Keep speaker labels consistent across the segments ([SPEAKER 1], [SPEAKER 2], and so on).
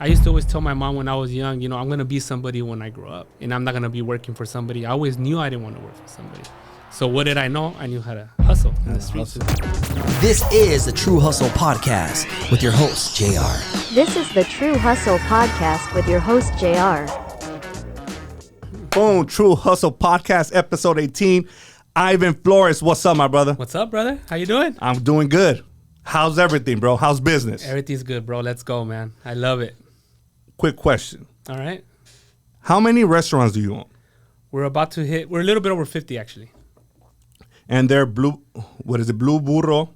[SPEAKER 1] I used to always tell my mom when I was young, I'm going to be somebody when I grow up. And I'm not going to be working for somebody. I always knew I didn't want to work for somebody. So what did I know? I knew how to hustle in the streets.
[SPEAKER 2] This is the True Hustle Podcast with your host, JR.
[SPEAKER 3] This is the True Hustle Podcast with your host, JR.
[SPEAKER 4] Boom, True Hustle Podcast, episode 18. Ivan Flores, what's up, my brother?
[SPEAKER 1] What's up, brother? How you doing?
[SPEAKER 4] I'm doing good. How's everything, bro? How's business?
[SPEAKER 1] Everything's good, bro. Let's go, man. I love it.
[SPEAKER 4] Quick question.
[SPEAKER 1] All right.
[SPEAKER 4] How many restaurants do you own?
[SPEAKER 1] We're a little bit over 50, actually.
[SPEAKER 4] And they're Blue Burro?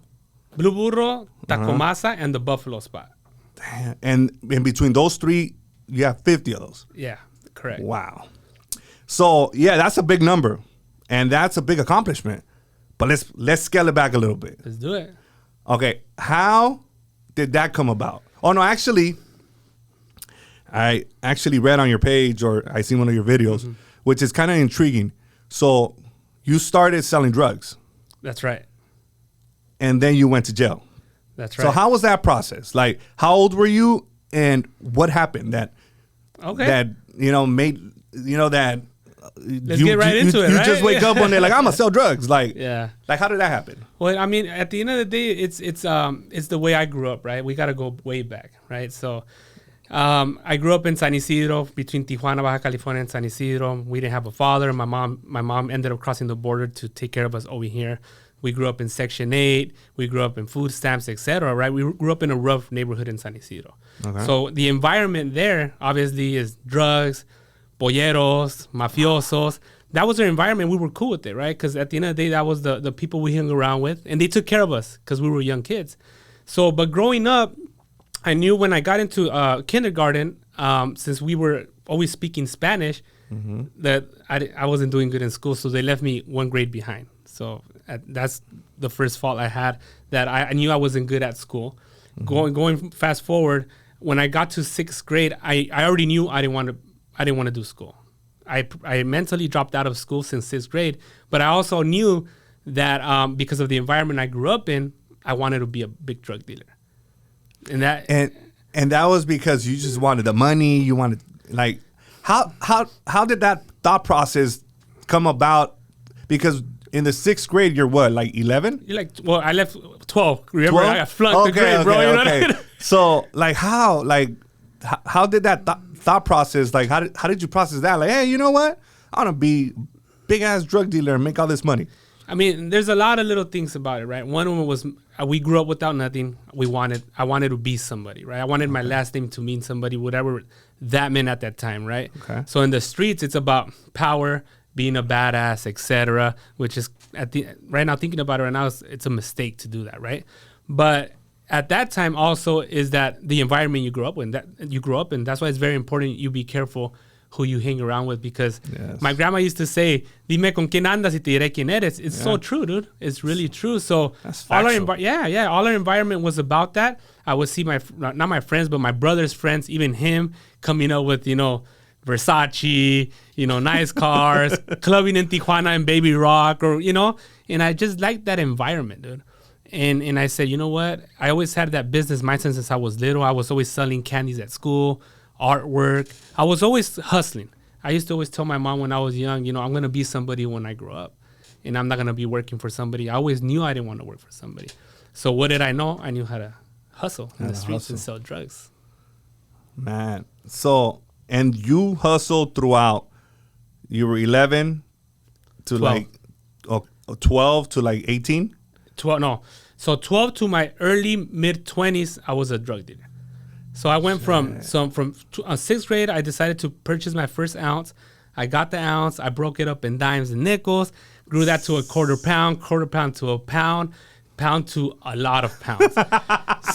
[SPEAKER 1] Blue Burro, Taco Masa, and the Buffalo Spot.
[SPEAKER 4] Damn. And in between those three, you have 50 of those.
[SPEAKER 1] Yeah, correct.
[SPEAKER 4] Wow. So, yeah, that's a big number. And that's a big accomplishment. But let's scale it back a little bit.
[SPEAKER 1] Let's do it.
[SPEAKER 4] Okay, how did that come about? Oh, no, actually, I actually read on your page or I seen one of your videos, which is kind of intriguing. So you started selling drugs.
[SPEAKER 1] That's right. And
[SPEAKER 4] then you went to jail.
[SPEAKER 1] That's right.
[SPEAKER 4] So how was that process? Like, how old were you and what happened that made, that...
[SPEAKER 1] Let's get right into it,
[SPEAKER 4] You
[SPEAKER 1] right?
[SPEAKER 4] just wake up one day like, I'm going to sell drugs. Like,
[SPEAKER 1] yeah.
[SPEAKER 4] Like, how did that happen?
[SPEAKER 1] Well, I mean, at the end of the day, it's the way I grew up, right? We got to go way back, right? So I grew up in San Isidro, between Tijuana, Baja California, and San Isidro. We didn't have a father. My mom ended up crossing the border to take care of us over here. We grew up in Section 8. We grew up in food stamps, etc., right? We grew up in a rough neighborhood in San Isidro. Okay. So the environment there, obviously, is drugs, polleros, mafiosos. That was our environment. We were cool with it, right? Because at the end of the day, that was the people we hung around with. And they took care of us because we were young kids. So, but growing up, I knew when I got into kindergarten, since we were always speaking Spanish, that I wasn't doing good in school. So they left me one grade behind. So that's the first fault I had, that I knew I wasn't good at school. Going fast forward, when I got to 6th grade, I already knew I didn't want to do school. I mentally dropped out of school since 6th grade, but I also knew that because of the environment I grew up in, I wanted to be a big drug dealer. And that was because you just wanted the money. You wanted, like, how did that thought process come about? Because in the 6th grade, you're what, like 11? You're like, well, I left 12. Remember, 12? I flunked the grade, bro. You know what I mean?
[SPEAKER 4] So, like, how did that thought process, like, how did you process that? Like, hey, you know what? I want to be big ass drug dealer and make all this money.
[SPEAKER 1] I mean, there's a lot of little things about it, right? One of them was we grew up without nothing. I wanted to be somebody, right? I wanted my last name to mean somebody, whatever that meant at that time, right?
[SPEAKER 4] Okay.
[SPEAKER 1] So in the streets, it's about power, being a badass, etc., which is right now thinking about it right now, it's a mistake to do that, right? But at that time also is that the environment you grew up in. That's why it's very important you be careful who you hang around with, because my grandma used to say, "Dime con quién andas y te diré quién eres." It's so true, dude. It's really true. So all our environment was about that. I would see not my friends, but my brother's friends, even him coming up with, Versace, nice cars, clubbing in Tijuana and Baby Rock, or, and I just liked that environment, dude. And I said, you know what? I always had that business mindset since I was little. I was always selling candies at school, artwork. I was always hustling. I used to always tell my mom when I was young, I'm going to be somebody when I grow up. And I'm not going to be working for somebody. I always knew I didn't want to work for somebody. So what did I know? I knew how to hustle in the streets and sell drugs.
[SPEAKER 4] Man. So, and you hustled throughout, you were 11 to 12. 12 to like 18?
[SPEAKER 1] 12, no. So 12 to my early mid-20s, I was a drug dealer. So I went from 6th grade, I decided to purchase my first ounce. I got the ounce. I broke it up in dimes and nickels, grew that to a quarter pound to a pound to a lot of pounds.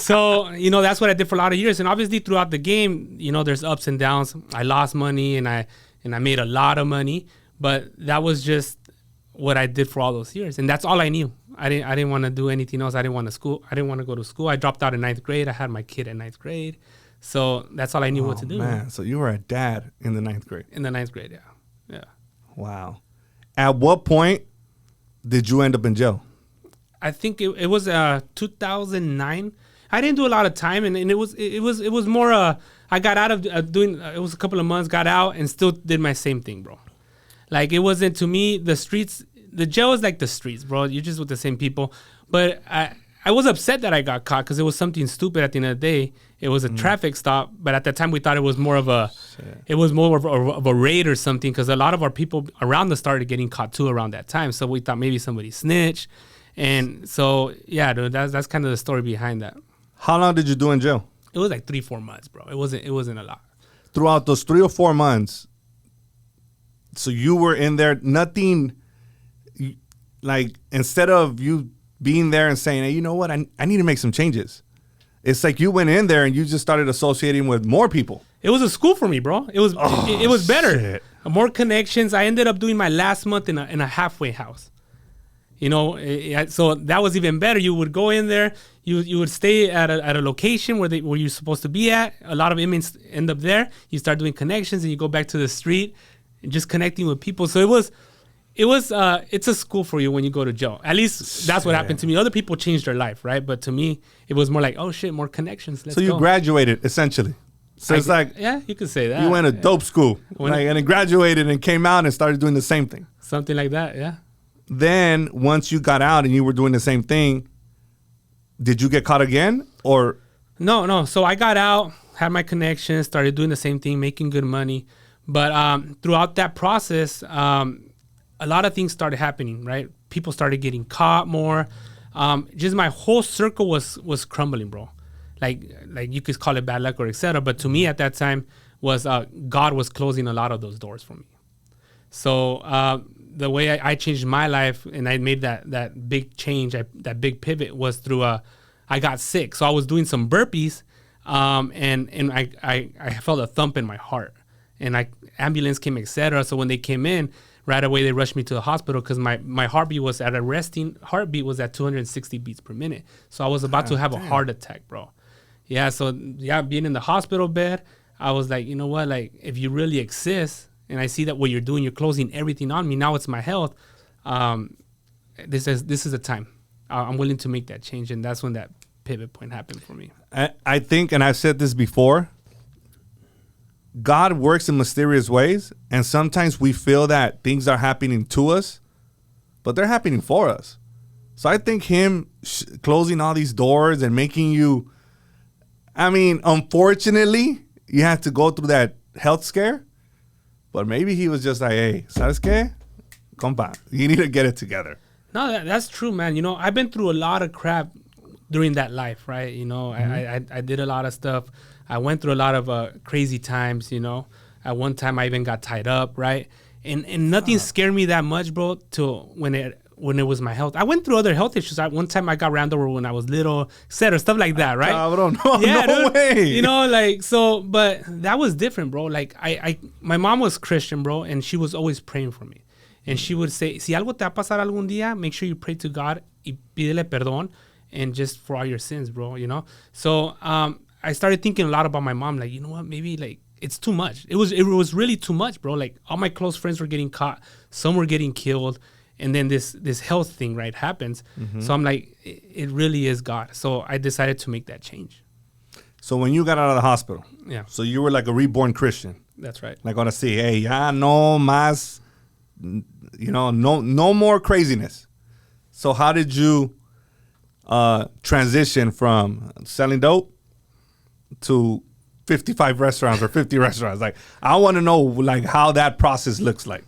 [SPEAKER 1] So, that's what I did for a lot of years. And obviously throughout the game, there's ups and downs. I lost money and I made a lot of money, but that was just what I did for all those years. And that's all I knew. I didn't want to do anything else. I didn't want to go to school. I dropped out in 9th grade. I had my kid in 9th grade. So that's all I knew what to do.
[SPEAKER 4] Man, so you were a dad in the 9th grade.
[SPEAKER 1] In the 9th grade, yeah.
[SPEAKER 4] Wow. At what point did you end up in jail?
[SPEAKER 1] I think it was 2009. I didn't do a lot of time, and it was more I I got out of doing, it was a couple of months, got out and still did my same thing, bro. Like, it wasn't, to me, the streets, the jail is like the streets, bro. You're just with the same people. But I was upset that I got caught because it was something stupid at the end of the day. It was a traffic stop, but at the time we thought it was more of a, of a raid or something, because a lot of our people around us started getting caught too around that time. So we thought maybe somebody snitched, and so yeah, dude, that's kind of the story behind that.
[SPEAKER 4] How long did you do in jail?
[SPEAKER 1] It was like 3-4 months, bro. It wasn't a lot.
[SPEAKER 4] Throughout those 3 or 4 months, so you were in there, nothing, like, instead of you being there and saying, hey, you know what, I need to make some changes. It's like you went in there and you just started associating with more people.
[SPEAKER 1] It was a school for me, bro. It was it was better.
[SPEAKER 4] Shit.
[SPEAKER 1] More connections. I ended up doing my last month in a halfway house. You know, so that was even better. You would go in there, you would stay at a location where you're supposed to be at. A lot of inmates end up there. You start doing connections and you go back to the street and just connecting with people. So it's a school for you when you go to jail. At least that's what happened to me. Other people changed their life, right? But to me, it was more like, oh shit, more connections. Let's
[SPEAKER 4] so you
[SPEAKER 1] go.
[SPEAKER 4] Graduated, essentially. So it's like,
[SPEAKER 1] yeah, you could say that.
[SPEAKER 4] you went to dope school, and then graduated and came out and started doing the same thing.
[SPEAKER 1] Something like that, yeah.
[SPEAKER 4] Then once you got out and you were doing the same thing, did you get caught again, or?
[SPEAKER 1] No. So I got out, had my connections, started doing the same thing, making good money. But throughout that process, a lot of things started happening, right? People started getting caught more. Just my whole circle was crumbling, bro. Like you could call it bad luck or etc. But to me at that time was God was closing a lot of those doors for me. So the way I changed my life and I made that big change, that big pivot was through I got sick. So I was doing some burpees and I felt a thump in my heart. And ambulance came, etc. So when they came in, right away they rushed me to the hospital because my heartbeat was at a resting heartbeat was at 260 beats per minute. So I was about to have a heart attack, bro. Yeah, so being in the hospital bed, I was like, you know what, like if you really exist and I see that what you're doing, you're closing everything on me. Now it's my health. This is the time. I'm willing to make that change, and that's when that pivot point happened for me.
[SPEAKER 4] I think, and I've said this before, God works in mysterious ways, and sometimes we feel that things are happening to us, but they're happening for us. So I think him closing all these doors and making you, I mean, unfortunately, you have to go through that health scare, but maybe he was just like, hey, ¿sabes qué? Compa, you need to get it together.
[SPEAKER 1] No, that's true, man. You know, I've been through a lot of crap during that life, right? You know, I did a lot of stuff. I went through a lot of crazy times, you know. At one time, I even got tied up, right? And nothing scared me that much, bro, till when it was my health. I went through other health issues. One time I got ran over when I was little, etc., stuff like that, right?
[SPEAKER 4] No way.
[SPEAKER 1] You know, like, so, but that was different, bro. Like, my mom was Christian, bro, and she was always praying for me. And she would say, si algo te va a pasar algún día, make sure you pray to God y pídele perdón and just for all your sins, bro, you know? So, I started thinking a lot about my mom, like, you know what, maybe like it's too much. It was really too much, bro. Like all my close friends were getting caught, some were getting killed, and then this health thing, right, happens. So I'm like, it really is God. So I decided to make that change.
[SPEAKER 4] So when you got out of the hospital,
[SPEAKER 1] yeah.
[SPEAKER 4] So you were like a reborn Christian.
[SPEAKER 1] That's right.
[SPEAKER 4] Like gonna say, hey, ya no más, you know, no more craziness. So how did you transition from selling dope to 55 restaurants or 50 restaurants? Like, I want to know like how that process looks like.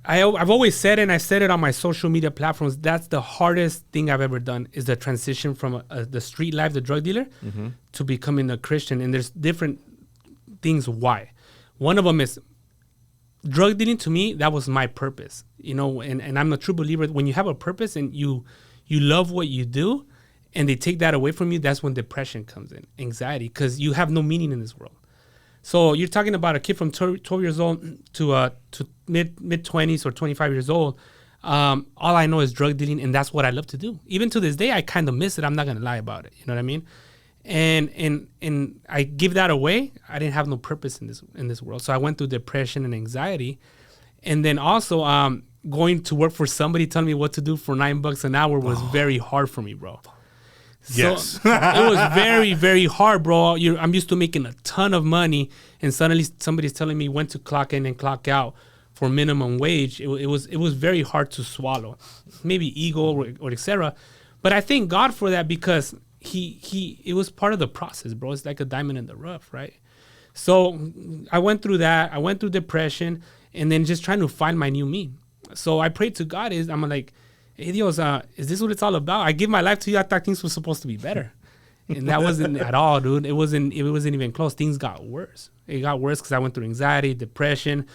[SPEAKER 1] I've always said it, and I said it on my social media platforms, that's the hardest thing I've ever done, is the transition from the street life, the drug dealer, to becoming a Christian. And there's different things why. One of them is drug dealing. To me, that was my purpose, you know, and I'm a true believer. When you have a purpose and you love what you do, and they take that away from you, that's when depression comes in, anxiety, because you have no meaning in this world. So you're talking about a kid from 12 years old to mid-20s or 25 years old. All I know is drug dealing, and that's what I love to do. Even to this day, I kind of miss it. I'm not going to lie about it. You know what I mean? And I give that away. I didn't have no purpose in this world. So I went through depression and anxiety. And then also going to work for somebody telling me what to do for $9 an hour was very hard for me, bro.
[SPEAKER 4] Yes.
[SPEAKER 1] So it was very, very hard, bro. I'm used to making a ton of money, and suddenly somebody's telling me when to clock in and clock out for minimum wage. It was very hard to swallow. Maybe ego or etc. But I thank God for that, because it was part of the process, bro. It's like a diamond in the rough, right? So I went through that. I went through depression, and then just trying to find my new me. So I prayed to God. I'm like, hey, Dios, is this what it's all about? I give my life to you. I thought things were supposed to be better. And that wasn't at all, dude. It wasn't even close. Things got worse. It got worse because I went through anxiety, depression,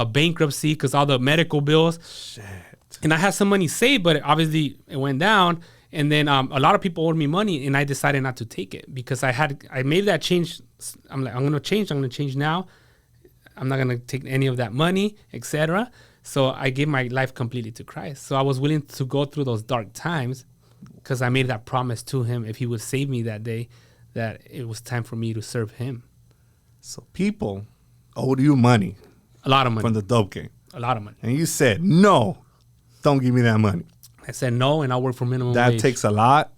[SPEAKER 1] bankruptcy because all the medical bills.
[SPEAKER 4] Shit.
[SPEAKER 1] And I had some money saved, but obviously it went down. And then a lot of people owed me money, and I decided not to take it because I made that change. I'm like, I'm going to change now. I'm not going to take any of that money, etc. So I gave my life completely to Christ. So I was willing to go through those dark times because I made that promise to him if he would save me that day, that it was time for me to serve him.
[SPEAKER 4] So people owed you money.
[SPEAKER 1] A lot of money.
[SPEAKER 4] From the dope game.
[SPEAKER 1] A lot of money.
[SPEAKER 4] And you said, no, don't give me that money.
[SPEAKER 1] I said no, and I'll work for minimum
[SPEAKER 4] that
[SPEAKER 1] wage.
[SPEAKER 4] takes a lot.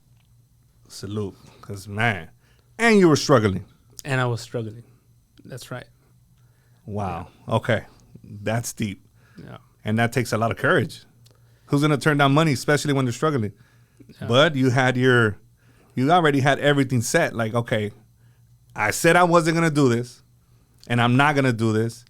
[SPEAKER 4] Salute. Because, man. And you were struggling.
[SPEAKER 1] And I was struggling. That's right.
[SPEAKER 4] Wow. Yeah. Okay. That's deep.
[SPEAKER 1] Yeah.
[SPEAKER 4] And that takes a lot of courage. Who's going to turn down money, especially when they're struggling? Yeah. But you already had everything set. Like, okay, I said I wasn't going to do this, and I'm not going to do this.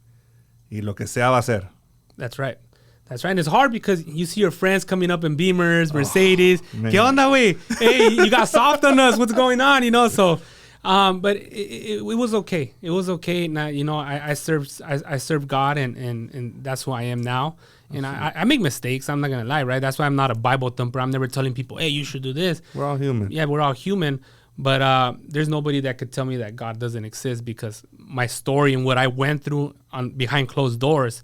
[SPEAKER 4] Y lo que sea va a ser.
[SPEAKER 1] That's right. That's right. And it's hard because you see your friends coming up in Beamers, Mercedes. ¿Qué onda, güey? Hey, you got soft on us. What's going on? So, but it was okay. It was okay. Now, I served God, and that's who I am now. And I make mistakes. I'm not going to lie, right? That's why I'm not a Bible thumper. I'm never telling people, hey, you should do this.
[SPEAKER 4] We're all human.
[SPEAKER 1] Yeah, we're all human. But there's nobody that could tell me that God doesn't exist, because my story and what I went through behind closed doors,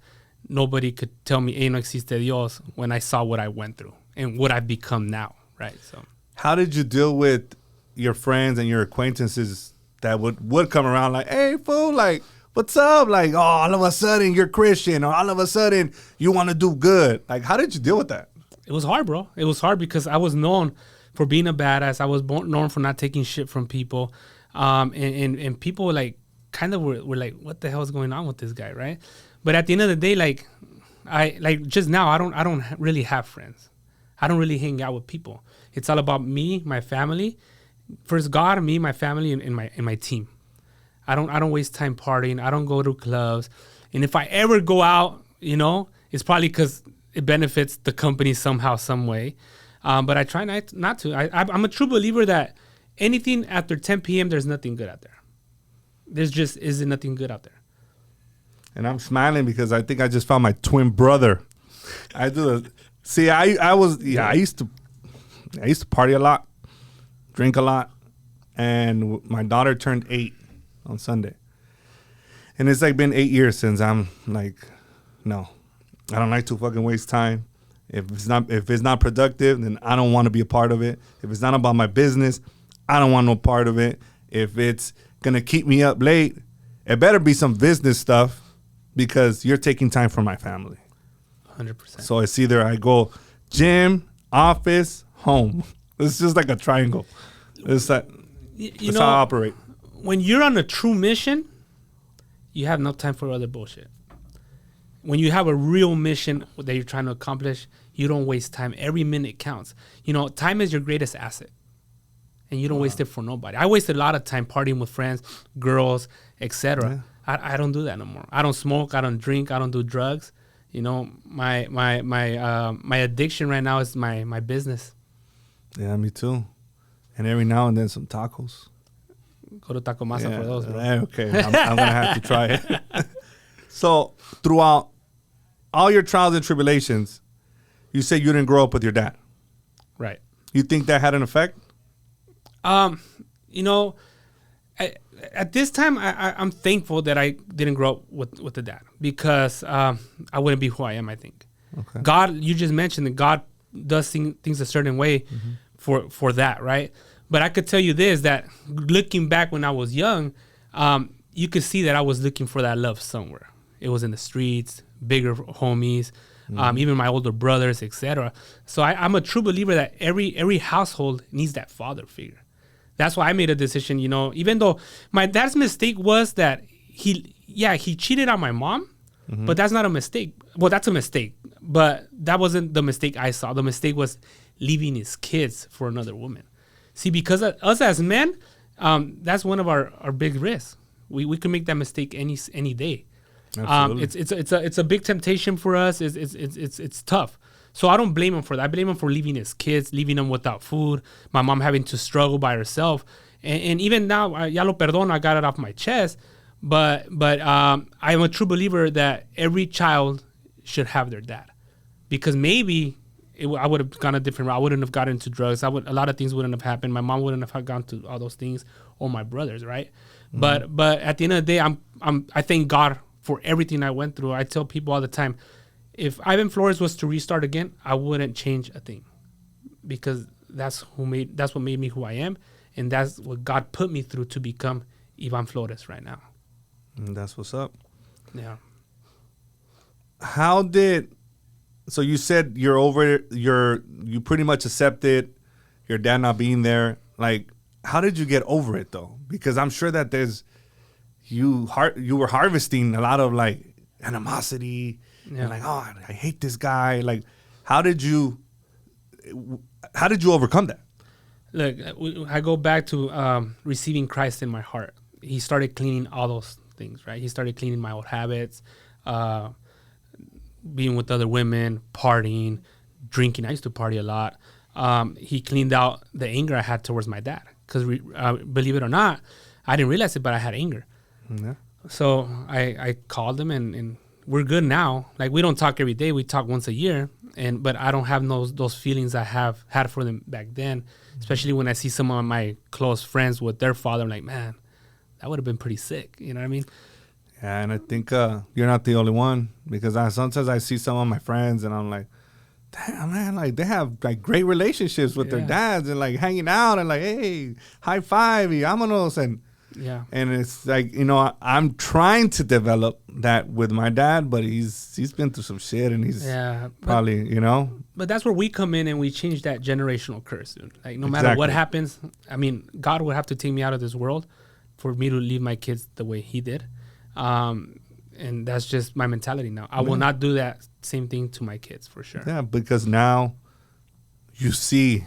[SPEAKER 1] nobody could tell me, hey, no existe Dios, when I saw what I went through and what I've become now, right? So, how
[SPEAKER 4] did you deal with your friends and your acquaintances that would come around like, hey, fool, like, what's up? Like, oh, all of a sudden you're Christian, or all of a sudden you want to do good. Like, how did you deal with that?
[SPEAKER 1] It was hard, bro. It was hard because I was known for being a badass. I was known for not taking shit from people. And people like kind of were like, what the hell is going on with this guy, right? But at the end of the day, just now, I don't really have friends. I don't really hang out with people. It's all about me, my family. First God, me, my family, and my team. I don't waste time partying. I don't go to clubs. And if I ever go out, it's probably because it benefits the company somehow, some way. But I try not to. I'm a true believer that anything after 10 p.m., there's nothing good out there. There's just isn't nothing good out there.
[SPEAKER 4] And I'm smiling because I think I just found my twin brother. I used to party a lot, drink a lot, and my daughter turned 8 on Sunday. And it's like been 8 years since I'm like, no, I don't like to fucking waste time. If it's not productive, then I don't want to be a part of it. If it's not about my business, I don't want no part of it. If it's gonna keep me up late, it better be some business stuff, because you're taking time from my family.
[SPEAKER 1] 100%.
[SPEAKER 4] So it's either I go gym, office, home. It's just like a triangle. It's like that's how I operate.
[SPEAKER 1] When you're on a true mission, you have no time for other bullshit. When you have a real mission that you're trying to accomplish, you don't waste time. Every minute counts. Time is your greatest asset, and you don't waste it for nobody. I wasted a lot of time partying with friends, girls, etc. Yeah. I don't do that no more. I don't smoke. I don't drink. I don't do drugs. My addiction right now is my business.
[SPEAKER 4] Yeah, me too. And every now and then some tacos.
[SPEAKER 1] Go to Taco Masa for those, bro.
[SPEAKER 4] Okay, I'm gonna have to try it. So throughout all your trials and tribulations, you said you didn't grow up with your dad.
[SPEAKER 1] Right.
[SPEAKER 4] You think that had an effect?
[SPEAKER 1] At this time, I'm thankful that I didn't grow up with the dad, because I wouldn't be who I am, I think. Okay. God, you just mentioned that God does things a certain way for that, right? But I could tell you this, that looking back when I was young, you could see that I was looking for that love somewhere. It was in the streets, bigger homies, even my older brothers, etc. So I'm a true believer that every household needs that father figure. That's why I made a decision, even though my dad's mistake was that he cheated on my mom, but that's not a mistake. Well, that's a mistake, but that wasn't the mistake I saw. The mistake was leaving his kids for another woman. See, because of us as men, that's one of our big risks. We could make that mistake any day. It's a big temptation for us. It's tough. So I don't blame him for that. I blame him for leaving his kids, leaving them without food. My mom having to struggle by herself. And even now, ya lo perdono, I got it off my chest. But I'm a true believer that every child should have their dad, because maybe I would have gone a different route. I wouldn't have gotten into drugs. A lot of things wouldn't have happened. My mom wouldn't have gone to all those things, or my brothers, right? But at the end of the day, I thank God for everything I went through. I tell people all the time, if Ivan Flores was to restart again, I wouldn't change a thing, because that's what made me who I am, and that's what God put me through to become Ivan Flores right now.
[SPEAKER 4] And that's what's up.
[SPEAKER 1] Yeah.
[SPEAKER 4] So you said you pretty much accepted your dad not being there. Like, how did you get over it though? Because I'm sure that you were harvesting a lot of like animosity and like, oh, I hate this guy. Like, how did you overcome that?
[SPEAKER 1] Look, I go back to receiving Christ in my heart. He started cleaning all those things, right? He started cleaning my old habits, being with other women, partying, drinking. I used to party a lot. He cleaned out the anger I had towards my dad, because believe it or not, I didn't realize it, but I had anger. Yeah. So I called him, and we're good now. Like, we don't talk every day. We talk once a year, but I don't have those feelings I have had for them back then, especially when I see some of my close friends with their father. I'm like, man, that would have been pretty sick. You know what I mean?
[SPEAKER 4] Yeah, and I think you're not the only one, because sometimes I see some of my friends and I'm like, damn, man, like they have like great relationships with their dads and like hanging out and like, hey, high five, y vámonos. And it's like, I'm trying to develop that with my dad, but he's been through some shit, and he's probably,
[SPEAKER 1] But that's where we come in and we change that generational curse, dude. Like, no matter what happens, I mean, God would have to take me out of this world for me to leave my kids the way he did. And that's just my mentality now. I will not do that same thing to my kids, for sure.
[SPEAKER 4] Yeah, because now you see,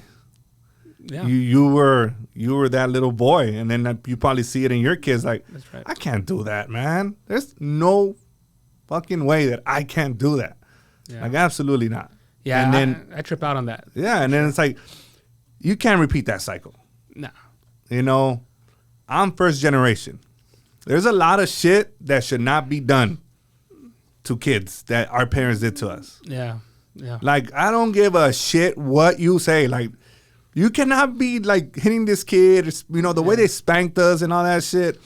[SPEAKER 4] you were that little boy, and then you probably see it in your kids. Like, that's right. I can't do that, man. There's no fucking way that I can't do that. Yeah. Like, absolutely not.
[SPEAKER 1] Yeah, and then I trip out on that.
[SPEAKER 4] Yeah, and then it's like, you can't repeat that cycle.
[SPEAKER 1] No.
[SPEAKER 4] I'm first generation. There's a lot of shit that should not be done to kids that our parents did to us.
[SPEAKER 1] Yeah.
[SPEAKER 4] Like, I don't give a shit what you say. Like, you cannot be, like, hitting this kid, the way they spanked us and all that shit.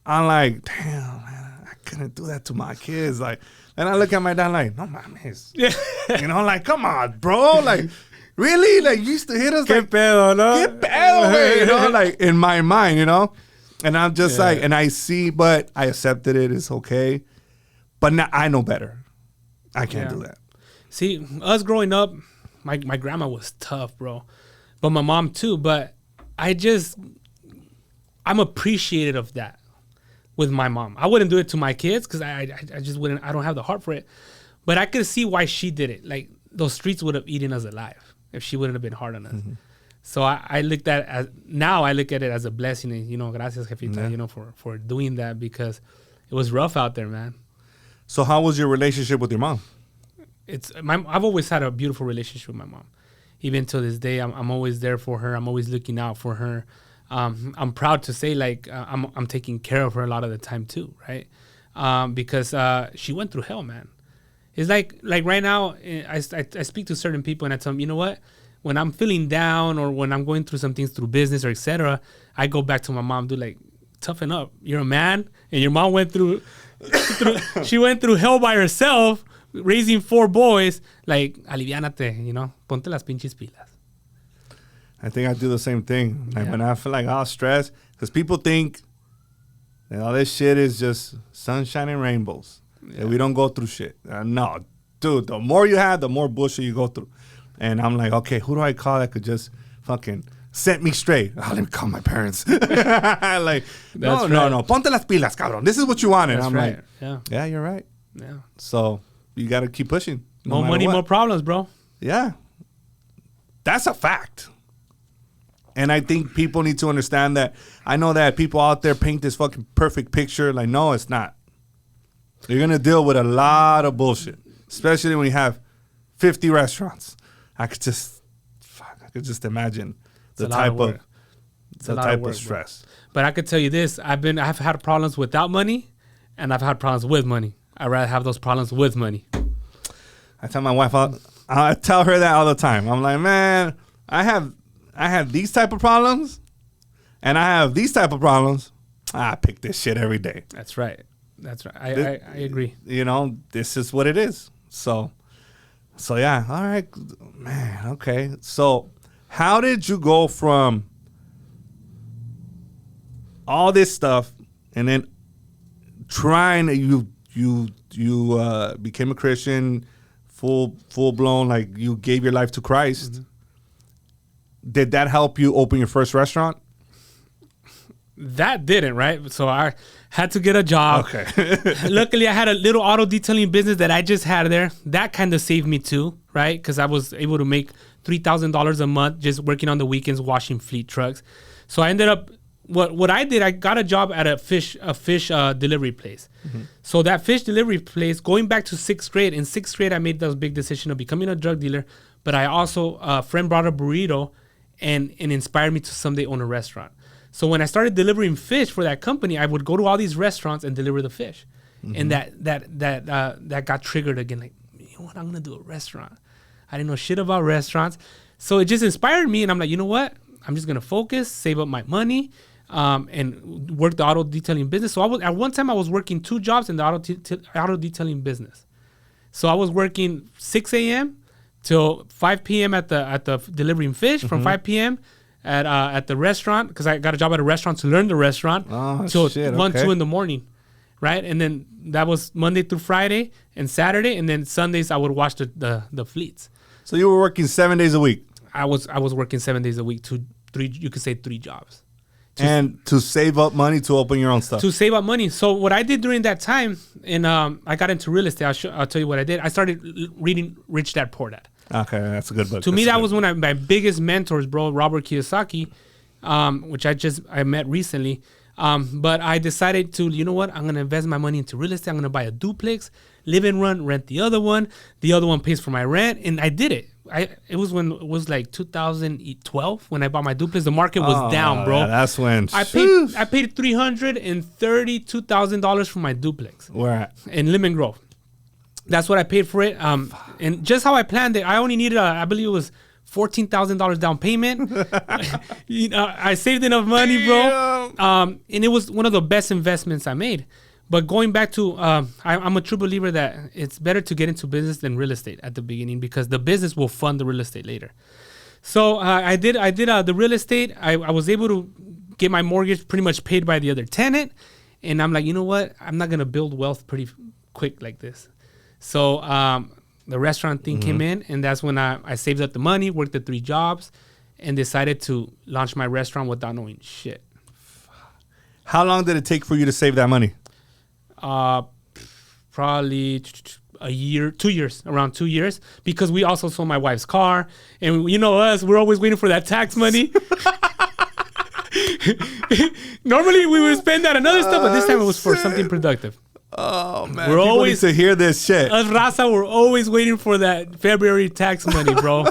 [SPEAKER 4] I'm like, damn, man, I couldn't do that to my kids. Like, and I look at my dad like, no mames. Yeah. Like, come on, bro. Like, really? Like, you used to hit us?
[SPEAKER 1] Que
[SPEAKER 4] like,
[SPEAKER 1] pedo, no?
[SPEAKER 4] Que pedo, güey, like, in my mind, And I'm just like, and I see, but I accepted it. It's okay. But now I know better. I can't do that.
[SPEAKER 1] See, us growing up, my grandma was tough, bro. But my mom too. But I'm appreciative of that with my mom. I wouldn't do it to my kids because I just wouldn't. I don't have the heart for it. But I could see why she did it. Like, those streets would have eaten us alive if she wouldn't have been hard on us. Mm-hmm. So I look at it as a blessing, gracias, jefita, for doing that, because it was rough out there, man.
[SPEAKER 4] So how was your relationship with your mom?
[SPEAKER 1] I've always had a beautiful relationship with my mom. Even to this day, I'm always there for her. I'm always looking out for her. I'm proud to say, like, I'm taking care of her a lot of the time too, right? Because she went through hell, man. It's like right now, I speak to certain people and I tell them, you know what? When I'm feeling down or when I'm going through some things through business or etc., I go back to my mom, dude, like, toughen up. You're a man, and your mom went through she went through hell by herself, raising 4 boys. Like, aliviánate, ponte las pinches pilas.
[SPEAKER 4] I think I do the same thing. Like, when I feel like all stressed, because people think that all this shit is just sunshine and rainbows. That we don't go through shit. No, dude, the more you have, the more bullshit you go through. And I'm like, okay, who do I call that could just fucking set me straight. Oh, let me call my parents. Like, no, ponte las pilas, cabrón. This is what you wanted.
[SPEAKER 1] That's
[SPEAKER 4] I'm
[SPEAKER 1] right.
[SPEAKER 4] like, yeah, you're right.
[SPEAKER 1] Yeah.
[SPEAKER 4] So you got to keep pushing.
[SPEAKER 1] More money, more problems, bro.
[SPEAKER 4] Yeah. That's a fact. And I think people need to understand that. I know that people out there paint this fucking perfect picture. Like, no, it's not. You're going to deal with a lot of bullshit, especially when you have 50 restaurants. I could just imagine the type of stress.
[SPEAKER 1] But I could tell you this: I've had problems without money, and I've had problems with money. I'd rather have those problems with money.
[SPEAKER 4] I tell my wife, I tell her that all the time. I'm like, man, I have these type of problems, and I have these type of problems. I pick this shit every day.
[SPEAKER 1] That's right. I agree.
[SPEAKER 4] You know, this is what it is. So yeah. All right, man. Okay. So how did you go from all this stuff and then you became a Christian, full blown, like you gave your life to Christ? Mm-hmm. Did that help you open your first restaurant?
[SPEAKER 1] That didn't, right? So I had to get a job.
[SPEAKER 4] Okay.
[SPEAKER 1] Luckily, I had a little auto detailing business that I just had there. That kind of saved me too, right? Because I was able to make $3,000 a month just working on the weekends washing fleet trucks. So I ended up, what I did, I got a job at a fish delivery place. Mm-hmm. So that fish delivery place, going back to sixth grade, in sixth grade, I made that big decision of becoming a drug dealer. But I also, a friend brought a burrito and inspired me to someday own a restaurant. So when I started delivering fish for that company, I would go to all these restaurants and deliver the fish. Mm-hmm. And that got triggered again. Like, you know what? I'm going to do a restaurant. I didn't know shit about restaurants. So it just inspired me. And I'm like, you know what? I'm just going to focus, save up my money, and work the auto detailing business. So at one time I was working 2 jobs in the auto detailing business. So I was working 6 a.m. till 5 p.m. at the delivering fish, from 5 p.m. at the restaurant, because I got a job at a restaurant to learn the restaurant till 1, 2 in the morning, right? And then that was Monday through Friday and Saturday, and then Sundays I would wash the fleets.
[SPEAKER 4] So you were working 7 days a week?
[SPEAKER 1] I was working 7 days a week, 3, you could say 3 jobs.
[SPEAKER 4] And to save up money to open your own stuff.
[SPEAKER 1] To save up money. So what I did during that time, and I got into real estate. I'll tell you what I did. I started reading Rich Dad Poor Dad.
[SPEAKER 4] Okay, that's a good book.
[SPEAKER 1] To me, that was one of my biggest mentors, bro, Robert Kiyosaki, which I met recently. But I decided to, you know what? I'm going to invest my money into real estate. I'm going to buy a duplex, live and rent the other one. The other one pays for my rent. And I did it. It was like 2012 when I bought my duplex. The market was down, bro.
[SPEAKER 4] Yeah, that's when
[SPEAKER 1] I paid $332,000 for my duplex.
[SPEAKER 4] Where at?
[SPEAKER 1] In Lemon Grove. That's what I paid for it. And just how I planned it, I only needed I believe it was $14,000 down payment. I saved enough money, bro. And it was one of the best investments I made. But going back to, I'm a true believer that it's better to get into business than real estate at the beginning, because the business will fund the real estate later. So I did the real estate. I was able to get my mortgage pretty much paid by the other tenant. And I'm like, you know what? I'm not going to build wealth pretty quick like this. So the restaurant thing came in, and that's when I saved up the money, worked the 3 jobs, and decided to launch my restaurant without knowing shit.
[SPEAKER 4] How long did it take for you to save that money?
[SPEAKER 1] Probably a year, 2 years, around 2 years, because we also sold my wife's car, and you know us, we're always waiting for that tax money. Normally we would spend that on other stuff, but this time it was for something productive.
[SPEAKER 4] Oh man, we're always need to hear this shit.
[SPEAKER 1] Us Raza, we're always waiting for that February tax money, bro.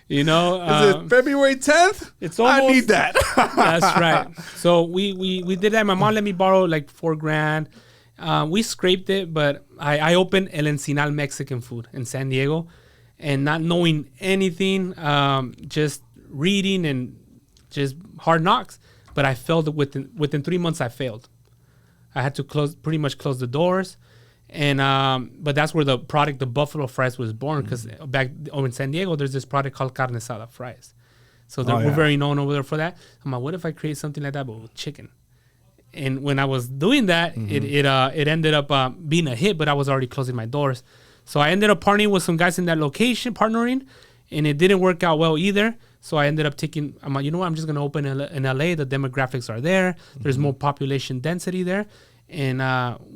[SPEAKER 1] You know,
[SPEAKER 4] is it February 10th?
[SPEAKER 1] It's almost,
[SPEAKER 4] I need that.
[SPEAKER 1] That's right. So we did that. My mom let me borrow like $4,000. We scraped it, but I opened El Encinal Mexican Food in San Diego, and not knowing anything, just reading and just hard knocks. But I failed within 3 months. I failed. I had to pretty much close the doors, and but that's where the buffalo fries was born, because back over in San Diego, there's this product called carne asada fries. So we're very known over there for that. I'm like, what if I create something like that but with chicken? And when I was doing that, it ended up being a hit, but I was already closing my doors. So I ended up partnering with some guys in that location, and it didn't work out well either. So I ended up taking, I'm like, you know what, I'm just going to open in LA. The demographics are there. There's more population density there. And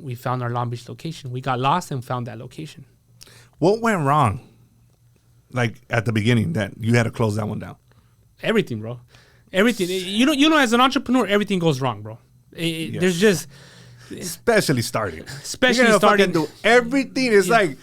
[SPEAKER 1] we found our Long Beach location. We got lost and found that location.
[SPEAKER 4] What went wrong? Like at the beginning that you had to close that one down?
[SPEAKER 1] Everything, bro. Everything. You know, as an entrepreneur, everything goes wrong, bro.
[SPEAKER 4] Yes.
[SPEAKER 1] There's just...
[SPEAKER 4] Especially starting.
[SPEAKER 1] Especially starting.
[SPEAKER 4] Do everything. It's like,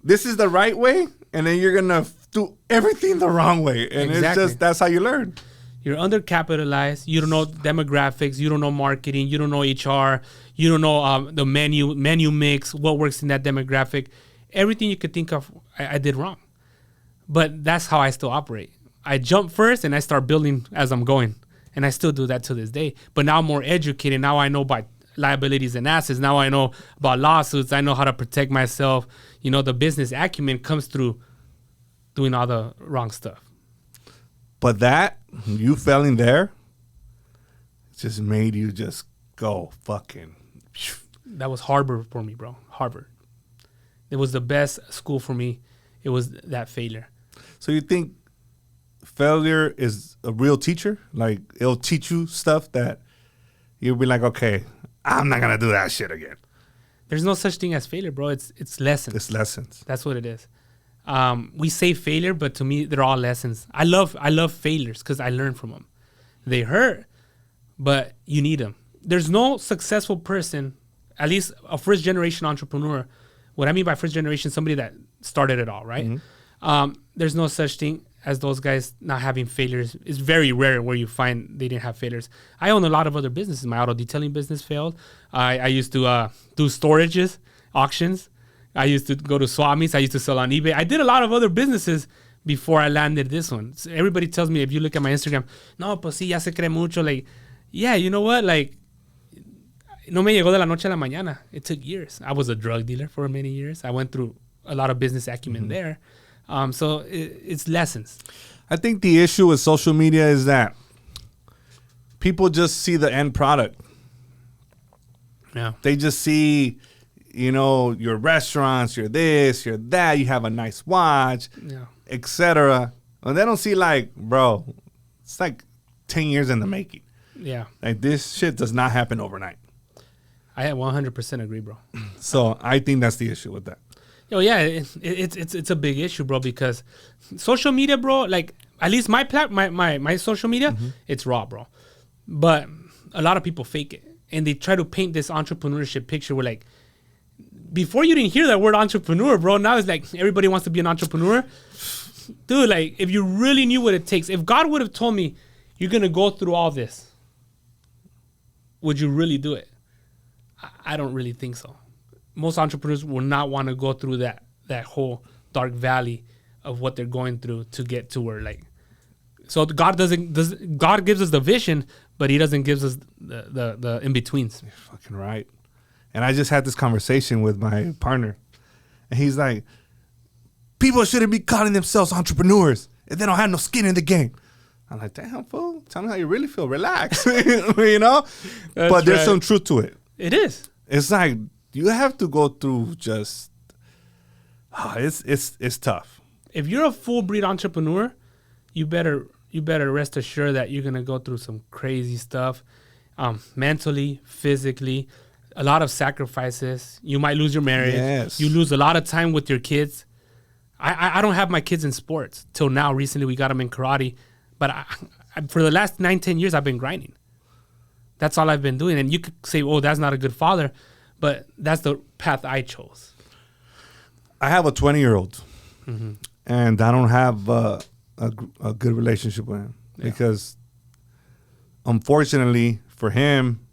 [SPEAKER 4] this is the right way, and then you're going to do everything the wrong way. And it's just, that's how you learn.
[SPEAKER 1] You're undercapitalized. You don't know demographics. You don't know marketing. You don't know HR. You don't know the menu mix, what works in that demographic. Everything you could think of, I did wrong. But that's how I still operate. I jump first, and I start building as I'm going. And I still do that to this day. But now I'm more educated. Now I know about liabilities and assets. Now I know about lawsuits. I know how to protect myself. You know, the business acumen comes through doing all the wrong stuff. But
[SPEAKER 4] that, you failing there, just made you just go fucking.
[SPEAKER 1] That was Harvard for me, bro. Harvard. It was the best school for me. It was that failure.
[SPEAKER 4] So you think failure is a real teacher? Like, it'll teach you stuff that you'll be like, okay, I'm not going to do that shit again.
[SPEAKER 1] There's no such thing as failure, bro. It's lessons.
[SPEAKER 4] It's lessons.
[SPEAKER 1] That's what it is. We say failure, but to me, they're all lessons. I love failures because I learn from them. They hurt, but you need them. There's no successful person, at least a first-generation entrepreneur. What I mean by first generation, somebody that started it all, right? Mm-hmm. There's no such thing as those guys not having failures. It's very rare where you find they didn't have failures. I own a lot of other businesses. My auto detailing business failed. I used to do storages, auctions. I used to go to swap meets. I used to sell on eBay. I did a lot of other businesses before I landed this one. So everybody tells me, if you look at my Instagram, no, pues sí, ya se cree mucho. Like, yeah, you know what? Like, no me llegó de la noche a la mañana. It took years. I was a drug dealer for many years. I went through a lot of business acumen there. So it's lessons.
[SPEAKER 4] I think the issue with social media is that people just see the end product.
[SPEAKER 1] Yeah.
[SPEAKER 4] They just see, you know, your restaurants, your this, your that, you have a nice watch, etc. And they don't see like, bro, it's like 10 years in the making.
[SPEAKER 1] Yeah.
[SPEAKER 4] Like, this shit does not happen overnight.
[SPEAKER 1] I 100% agree, bro.
[SPEAKER 4] So I think that's the issue with that.
[SPEAKER 1] Oh yeah, it's a big issue, bro, because social media, bro, like at least my social media, it's raw, bro. But a lot of people fake it, and they try to paint this entrepreneurship picture where, like, before you didn't hear that word entrepreneur, bro. Now it's like everybody wants to be an entrepreneur. Dude, like, if you really knew what it takes, if God would have told me you're gonna go through all this, would you really do it? I don't really think so. Most entrepreneurs will not want to go through that whole dark valley of what they're going through to get to where, like, so God gives us the vision, but he doesn't give us the in-betweens.
[SPEAKER 4] You're fucking right. And I just had this conversation with my partner, and he's like, people shouldn't be calling themselves entrepreneurs if they don't have no skin in the game. I'm like, damn, fool, tell me how you really feel. Relax. You know? But there's some truth to it.
[SPEAKER 1] It is.
[SPEAKER 4] It's like, you have to go through just, it's tough.
[SPEAKER 1] If you're a full breed entrepreneur, you better rest assured that you're gonna go through some crazy stuff, mentally, physically, a lot of sacrifices. You might lose your marriage.
[SPEAKER 4] Yes.
[SPEAKER 1] You lose a lot of time with your kids. I don't have my kids in sports till now. Recently, we got them in karate, but for the last 9-10 years, I've been grinding. That's all I've been doing. And you could say, oh, that's not a good father, but that's the path I chose.
[SPEAKER 4] I have a 20-year-old, and I don't have a good relationship with him because, unfortunately for him,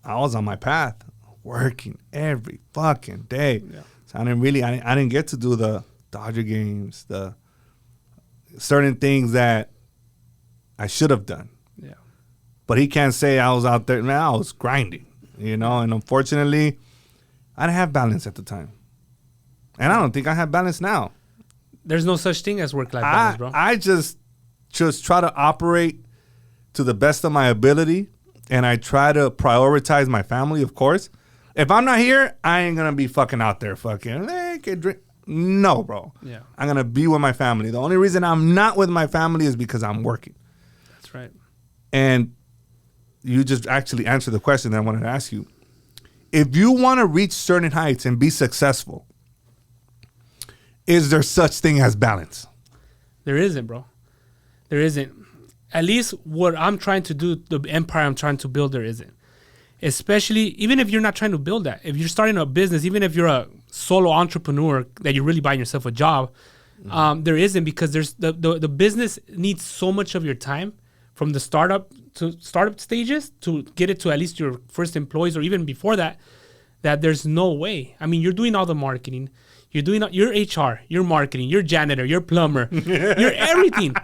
[SPEAKER 4] I was on my path, working every fucking day. Yeah. So I didn't get to do the Dodger games, the certain things that I should have done.
[SPEAKER 1] Yeah.
[SPEAKER 4] But he can't say I was out there. Man, I was grinding, you know. And unfortunately, I didn't have balance at the time. And I don't think I have balance now.
[SPEAKER 1] There's no such thing as work-life balance, bro.
[SPEAKER 4] I just try to operate to the best of my ability. And I try to prioritize my family, of course. If I'm not here, I ain't going to be fucking out there fucking. No, bro.
[SPEAKER 1] Yeah.
[SPEAKER 4] I'm going to be with my family. The only reason I'm not with my family is because I'm working.
[SPEAKER 1] That's right.
[SPEAKER 4] And you just actually answered the question that I wanted to ask you. If you want to reach certain heights and be successful, is there such thing as balance?
[SPEAKER 1] There isn't, bro. There isn't. At least what I'm trying to do, the empire I'm trying to build, there isn't. Especially, even if you're not trying to build that. If you're starting a business, even if you're a solo entrepreneur that you're really buying yourself a job, there isn't, because there's the business needs so much of your time from the startup stages to get it to at least your first employees, or even before that, that there's no way. I mean, you're doing all the marketing. You're doing your HR, your marketing, your janitor, your plumber, your everything.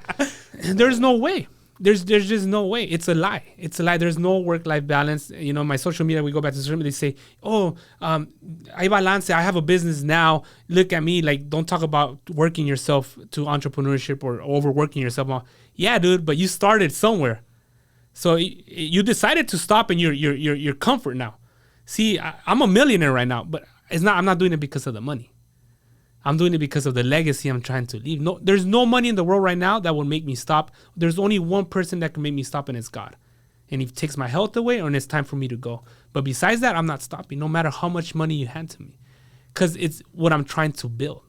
[SPEAKER 1] There's no way. There's just no way. It's a lie. It's a lie. There's no work-life balance. You know, my social media, we go back to social media, they say, oh, hay balance. I have a business now. Look at me. Like, don't talk about working yourself to entrepreneurship or overworking yourself. Yeah, dude, but you started somewhere. So you decided to stop in your comfort now. See, I'm a millionaire right now, but I'm not doing it because of the money. I'm doing it because of the legacy I'm trying to leave. No, there's no money in the world right now that will make me stop. There's only one person that can make me stop, and it's God. And he takes my health away, and it's time for me to go. But besides that, I'm not stopping, no matter how much money you hand to me, because it's what I'm trying to build,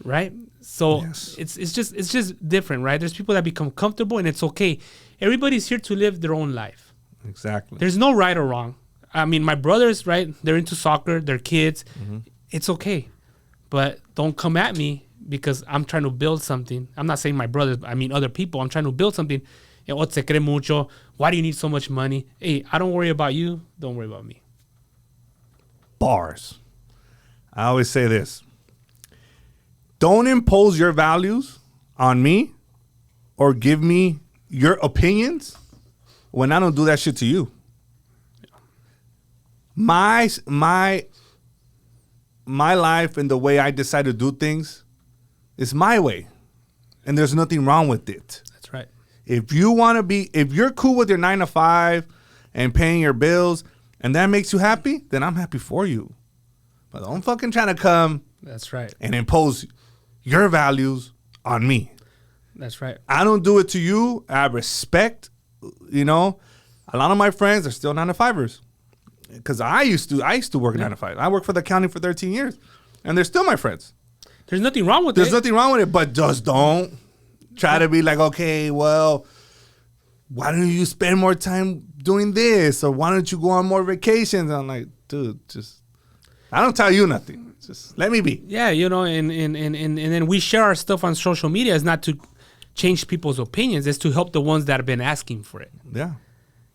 [SPEAKER 1] right? So
[SPEAKER 4] yes.
[SPEAKER 1] it's just different, right? There's people that become comfortable, and it's okay. Everybody's here to live their own life.
[SPEAKER 4] Exactly.
[SPEAKER 1] There's no right or wrong. I mean, my brothers, right? They're into soccer. They're kids. Mm-hmm. It's okay. But don't come at me because I'm trying to build something. I'm not saying my brothers, I mean other people. I'm trying to build something. Se cree mucho. Why do you need so much money? Hey, I don't worry about you. Don't worry about me.
[SPEAKER 4] Bars. I always say this. Don't impose your values on me or give me your opinions when I don't do that shit to you. My life and the way I decide to do things is my way. And there's nothing wrong with it.
[SPEAKER 1] That's right.
[SPEAKER 4] If you're cool with your 9 to 5 and paying your bills and that makes you happy, then I'm happy for you. But don't fucking try to come.
[SPEAKER 1] That's right.
[SPEAKER 4] And impose your values on me.
[SPEAKER 1] That's right.
[SPEAKER 4] I don't do it to you. I respect, a lot of my friends are still 9 to 5ers. Because I used to work 9 to 5. I worked for the county for 13 years. And they're still my friends.
[SPEAKER 1] There's nothing wrong with it.
[SPEAKER 4] There's nothing wrong with it. But just don't try to be like, okay, well, why don't you spend more time doing this? Or why don't you go on more vacations? I'm like, dude, I don't tell you nothing. Just let me be.
[SPEAKER 1] Yeah, and then we share our stuff on social media. It's not to change people's opinions. It's to help the ones that have been asking for it.
[SPEAKER 4] Yeah.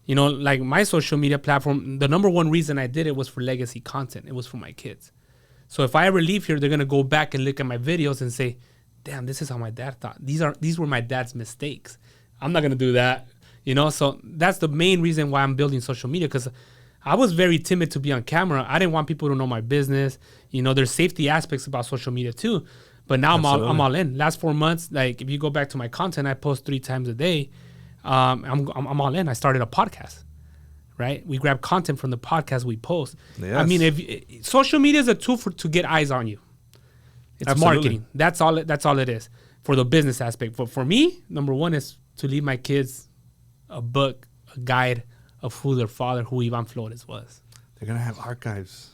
[SPEAKER 1] Like my social media platform, the number one reason I did it was for legacy content. It was for my kids. So if I ever leave here, they're going to go back and look at my videos and say, damn, this is how my dad thought. These were my dad's mistakes. I'm not going to do that. So that's the main reason why I'm building social media, because I was very timid to be on camera. I didn't want people to know my business. There's safety aspects about social media too. But now I'm all in. Last 4 months, like if you go back to my content, I post 3 times a day. I'm all in. I started a podcast, right? We grab content from the podcast we post. Yes. I mean, if social media is a tool to get eyes on you. It's Absolutely. Marketing. That's all it is for the business aspect. But for me, number one is to leave my kids a book, a guide of who their father, who Ivan Flores was.
[SPEAKER 4] They're gonna have archives.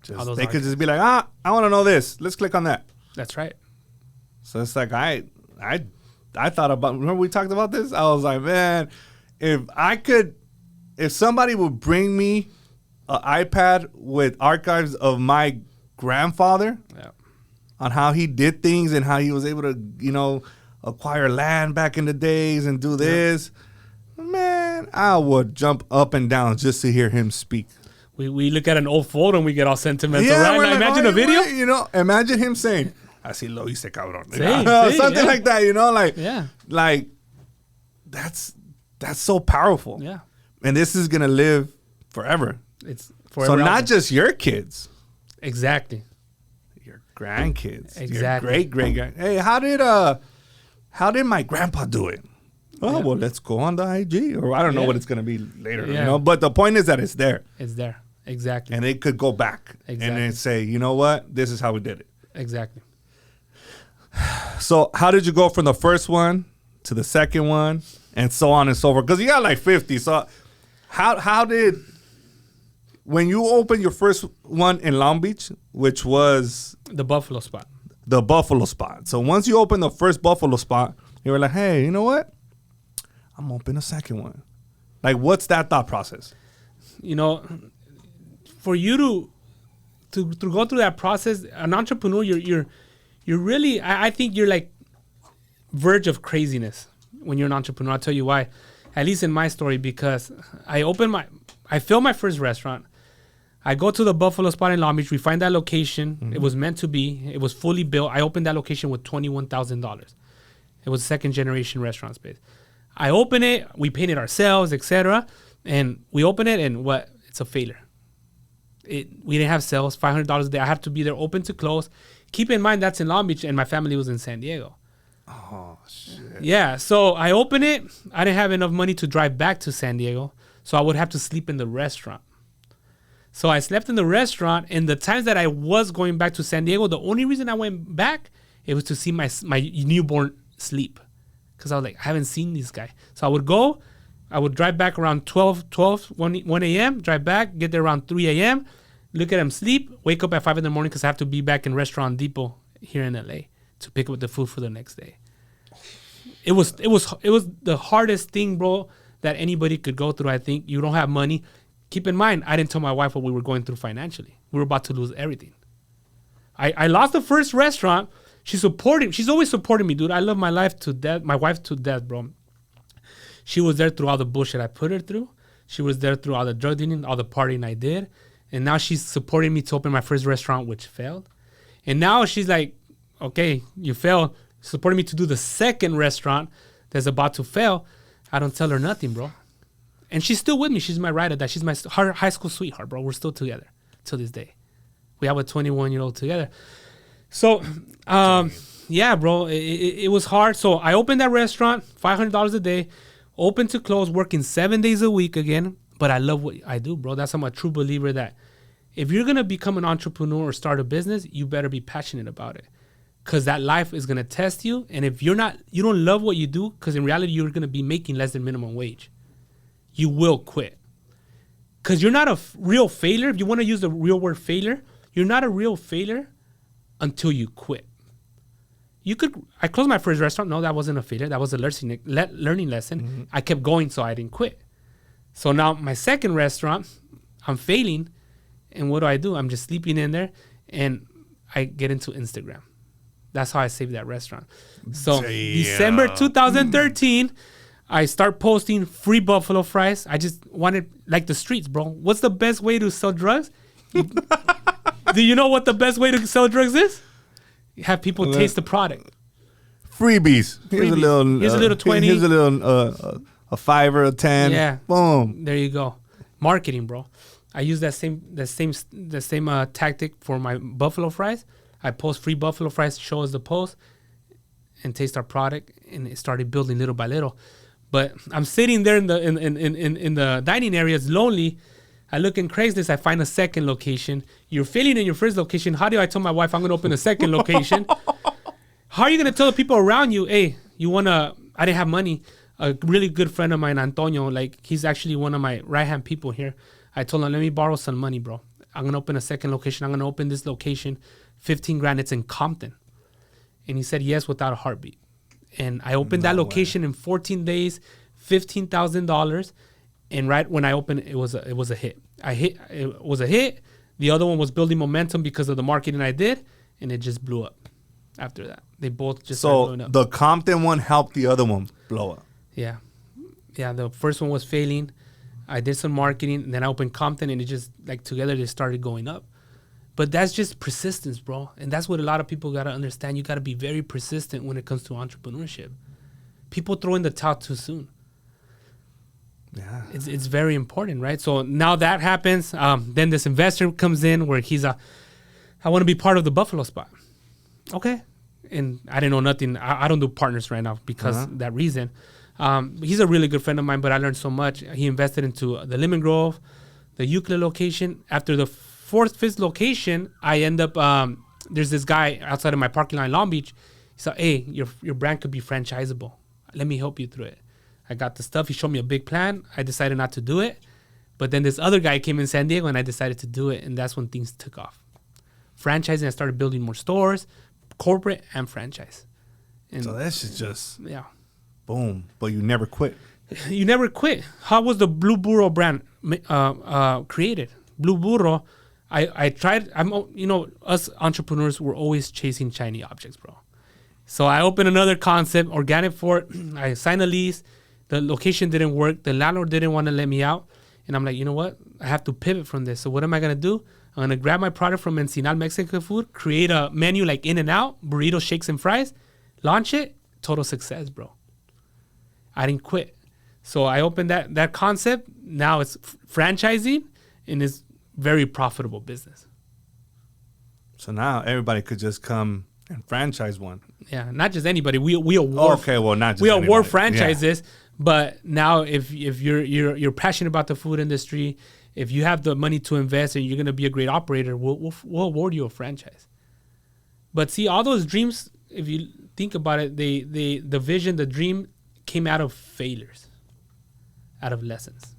[SPEAKER 4] They could just be like, I want to know this. Let's click on that.
[SPEAKER 1] That's right.
[SPEAKER 4] So it's like I thought about, remember we talked about this? I was like, man, if somebody would bring me an iPad with archives of my grandfather on how he did things and how he was able to, acquire land back in the days and do this, man, I would jump up and down just to hear him speak.
[SPEAKER 1] We look at an old photo and we get all sentimental, right?
[SPEAKER 4] Like,
[SPEAKER 1] imagine a video.
[SPEAKER 4] Imagine him saying, así lo hice, cabrón.
[SPEAKER 1] Something
[SPEAKER 4] like that, like that's so powerful.
[SPEAKER 1] Yeah.
[SPEAKER 4] And this is gonna live forever.
[SPEAKER 1] It's forever.
[SPEAKER 4] So not just your kids.
[SPEAKER 1] Exactly.
[SPEAKER 4] Your grandkids.
[SPEAKER 1] Exactly.
[SPEAKER 4] Your great. Hey, how did my grandpa do it? Oh, well, let's go on the IG. Or I don't know what it's gonna be later, But the point is that it's there.
[SPEAKER 1] It's there. Exactly.
[SPEAKER 4] And they could go back and then say, you know what? This is how we did it.
[SPEAKER 1] Exactly.
[SPEAKER 4] So how did you go from the first one to the second one and so on and so forth? Because you got like 50. So how did, when you opened your first one in Long Beach, which was
[SPEAKER 1] The Buffalo spot.
[SPEAKER 4] the Buffalo spot. So once you opened the first Buffalo spot, you were like, hey, you know what? I'm gonna open a second one. Like, what's that thought process?
[SPEAKER 1] You know, for you to go through that process, an entrepreneur, you're really, I think you're like verge of craziness when you're an entrepreneur. I'll tell you why. At least in my story, because I filmed my first restaurant. I go to the Buffalo spot in Long Beach. We find that location. Mm-hmm. It was meant to be. It was fully built. I opened that location with $21,000. It was a second generation restaurant space. I open it. We paint it ourselves, etc. And we open it, and it's a failure. We didn't have sales. $500 a day. I have to be there open to close. Keep in mind that's in Long Beach, and my family was in San Diego.
[SPEAKER 4] Oh shit.
[SPEAKER 1] Yeah. So I open it. I didn't have enough money to drive back to San Diego, so I would have to sleep in the restaurant. So I slept in the restaurant, and the times that I was going back to San Diego, the only reason I went back, it was to see my newborn sleep. Because I was like, I haven't seen this guy. So I would drive back around 1 a.m., drive back, get there around 3 a.m., look at him sleep, wake up at 5 in the morning because I have to be back in Restaurant Depot here in LA to pick up the food for the next day. It was the hardest thing, bro, that anybody could go through. I think you don't have money. Keep in mind, I didn't tell my wife what we were going through financially. We were about to lose everything. I lost the first restaurant. She's always supporting me, dude. I love my life to death, my wife to death, bro. She was there through all the bullshit I put her through. She was there through all the drug dealing, all the partying I did. And now she's supporting me to open my first restaurant, which failed. And now she's like, okay, you failed. Supporting me to do the second restaurant that's about to fail. I don't tell her nothing, bro. And she's still with me. She's my ride or die. She's my high school sweetheart, bro. We're still together till this day. We have a 21-year-old together. So, yeah, bro, it was hard. So I opened that restaurant, $500 a day, open to close, working 7 days a week again. But I love what I do, bro. I'm a true believer that if you're going to become an entrepreneur or start a business, you better be passionate about it. Because that life is going to test you. And if you don't love what you do, because in reality, you're going to be making less than minimum wage, you will quit. Because you're not a real failure. If you want to use the real word failure, you're not a real failure until you quit. I closed my first restaurant. No, that wasn't a failure. That was a learning lesson. Mm-hmm. I kept going, so I didn't quit. So now my second restaurant, I'm failing. And what do? I'm just sleeping in there, and I get into Instagram. That's how I saved that restaurant. So December 2013, I start posting free buffalo fries. I just wanted, like the streets, bro. What's the best way to sell drugs? Do you know what the best way to sell drugs is? Have people taste the product.
[SPEAKER 4] Freebies. Here's a little
[SPEAKER 1] 20.
[SPEAKER 4] Here's a little a $5 or a 10.
[SPEAKER 1] Yeah.
[SPEAKER 4] Boom.
[SPEAKER 1] There you go. Marketing, bro. I use that same tactic for my buffalo fries. I post free buffalo fries, show us the post, and taste our product, and it started building little by little. But I'm sitting there in the dining area, it's lonely. I look in Craigslist, I find a second location. You're failing in your first location. How do I tell my wife I'm going to open a second location? How are you going to tell the people around you, hey, I didn't have money. A really good friend of mine, Antonio, like he's actually one of my right-hand people here. I told him, let me borrow some money, bro. I'm going to open a second location. I'm going to open this location, $15,000. It's in Compton. And he said yes without a heartbeat. And I opened that location in 14 days, $15,000. And right when I opened it, it was a hit. It was a hit. The other one was building momentum because of the marketing I did, and it just blew up after that. They both just started blowing up.
[SPEAKER 4] So the Compton one helped the other one blow up.
[SPEAKER 1] Yeah. Yeah, the first one was failing. I did some marketing, and then I opened Compton, and it just, like, together they started going up. But that's just persistence, bro. And that's what a lot of people got to understand. You got to be very persistent when it comes to entrepreneurship. People throw in the towel too soon.
[SPEAKER 4] Yeah.
[SPEAKER 1] It's very important, right? So now that happens. Then this investor comes in where I want to be part of the Buffalo spot. Okay. And I didn't know nothing. I don't do partners right now because of that reason. He's a really good friend of mine, but I learned so much. He invested into the Lemon Grove, the Euclid location. After the 4th, 5th location, I end up there's this guy outside of my parking lot in Long Beach. He said, hey, your brand could be franchisable. Let me help you through it. I got the stuff. He showed me a big plan. I decided not to do it. But then this other guy came in San Diego and I decided to do it. And that's when things took off. Franchising, I started building more stores, corporate and franchise. And
[SPEAKER 4] So that shit just
[SPEAKER 1] yeah.
[SPEAKER 4] boom. But you never quit.
[SPEAKER 1] You never quit. How was the Blue Burro brand created? Blue Burro, I tried, us entrepreneurs, we're always chasing shiny objects, bro. So I opened another concept, organic fort. I signed a lease. The location didn't work. The landlord didn't want to let me out. And I'm like, you know what? I have to pivot from this. So what am I going to do? I'm going to grab my product from Encinal Mexican food, create a menu like In-N-Out, burritos, shakes, and fries, launch it. Total success, bro. I didn't quit. So I opened that concept. Now it's franchising and it's very profitable business.
[SPEAKER 4] So now everybody could just come and franchise one.
[SPEAKER 1] Yeah, not just anybody. We award.
[SPEAKER 4] Okay, well, not just
[SPEAKER 1] we award
[SPEAKER 4] anybody.
[SPEAKER 1] franchises, but now if you're passionate about the food industry, if you have the money to invest and you're gonna be a great operator, we'll award you a franchise. But see, all those dreams, if you think about it, the vision, the dream came out of failures, out of lessons.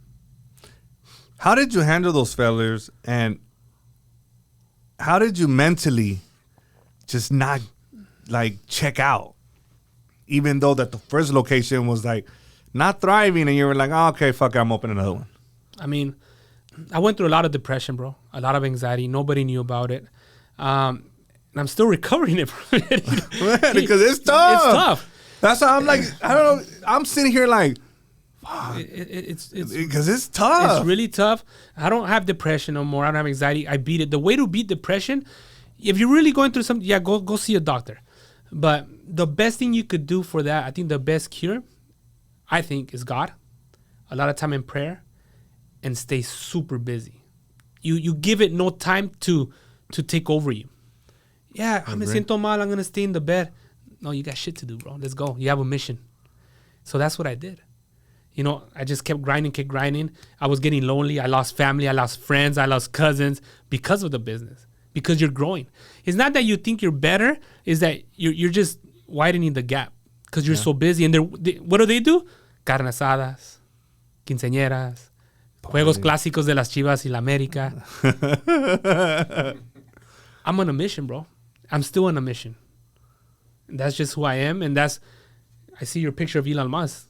[SPEAKER 4] How did you handle those failures, and how did you mentally just not like check out, even though that the first location was like not thriving, and you were like, oh, okay, fuck it, I'm opening another one?
[SPEAKER 1] I mean, I went through a lot of depression, bro, a lot of anxiety. Nobody knew about it. And I'm still recovering it from it.
[SPEAKER 4] Because it's tough.
[SPEAKER 1] It's tough.
[SPEAKER 4] That's how I'm like, I don't know. I'm sitting here like,
[SPEAKER 1] It's
[SPEAKER 4] because it's tough.
[SPEAKER 1] It's really tough. I don't have depression no more. I don't have anxiety. I beat it. The way to beat depression, if you're really going through something, yeah, go see a doctor. But the best thing you could do for that, I think the best cure, I think, is God. A lot of time in prayer, and stay super busy. You give it no time to take over you. Yeah, I'm me siento mal. I'm gonna stay in the bed. No, you got shit to do, bro. Let's go. You have a mission. So that's what I did. You know, I just kept grinding. I was getting lonely. I lost family. I lost friends. I lost cousins because of the business. Because you're growing. It's not that you think you're better. It's that you're just widening the gap because you're so busy. And what do? Carne asadas, quinceañeras, juegos clásicos de las Chivas y la América. I'm on a mission, bro. I'm still on a mission. And that's just who I am. And I see your picture of Elon Musk.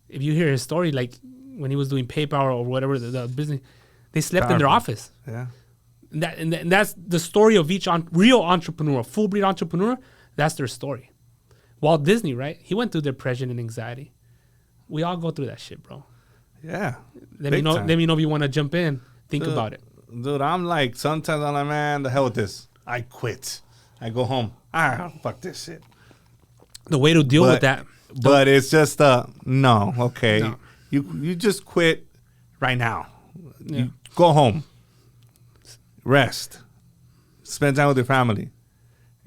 [SPEAKER 1] If you hear his story, like when he was doing PayPal or whatever, the business, they slept in their office.
[SPEAKER 4] Yeah.
[SPEAKER 1] And that's the story of each real entrepreneur, full breed entrepreneur. That's their story. Walt Disney, right? He went through depression and anxiety. We all go through that shit, bro.
[SPEAKER 4] Yeah.
[SPEAKER 1] Let me know if you want to jump in. Think about it.
[SPEAKER 4] Dude, I'm like, sometimes I'm like, man, the hell with this. I quit. I go home. Fuck this shit.
[SPEAKER 1] The way to deal with that.
[SPEAKER 4] But it's just, no, okay.
[SPEAKER 1] No.
[SPEAKER 4] You just quit right now.
[SPEAKER 1] Yeah.
[SPEAKER 4] You go home. Rest. Spend time with your family.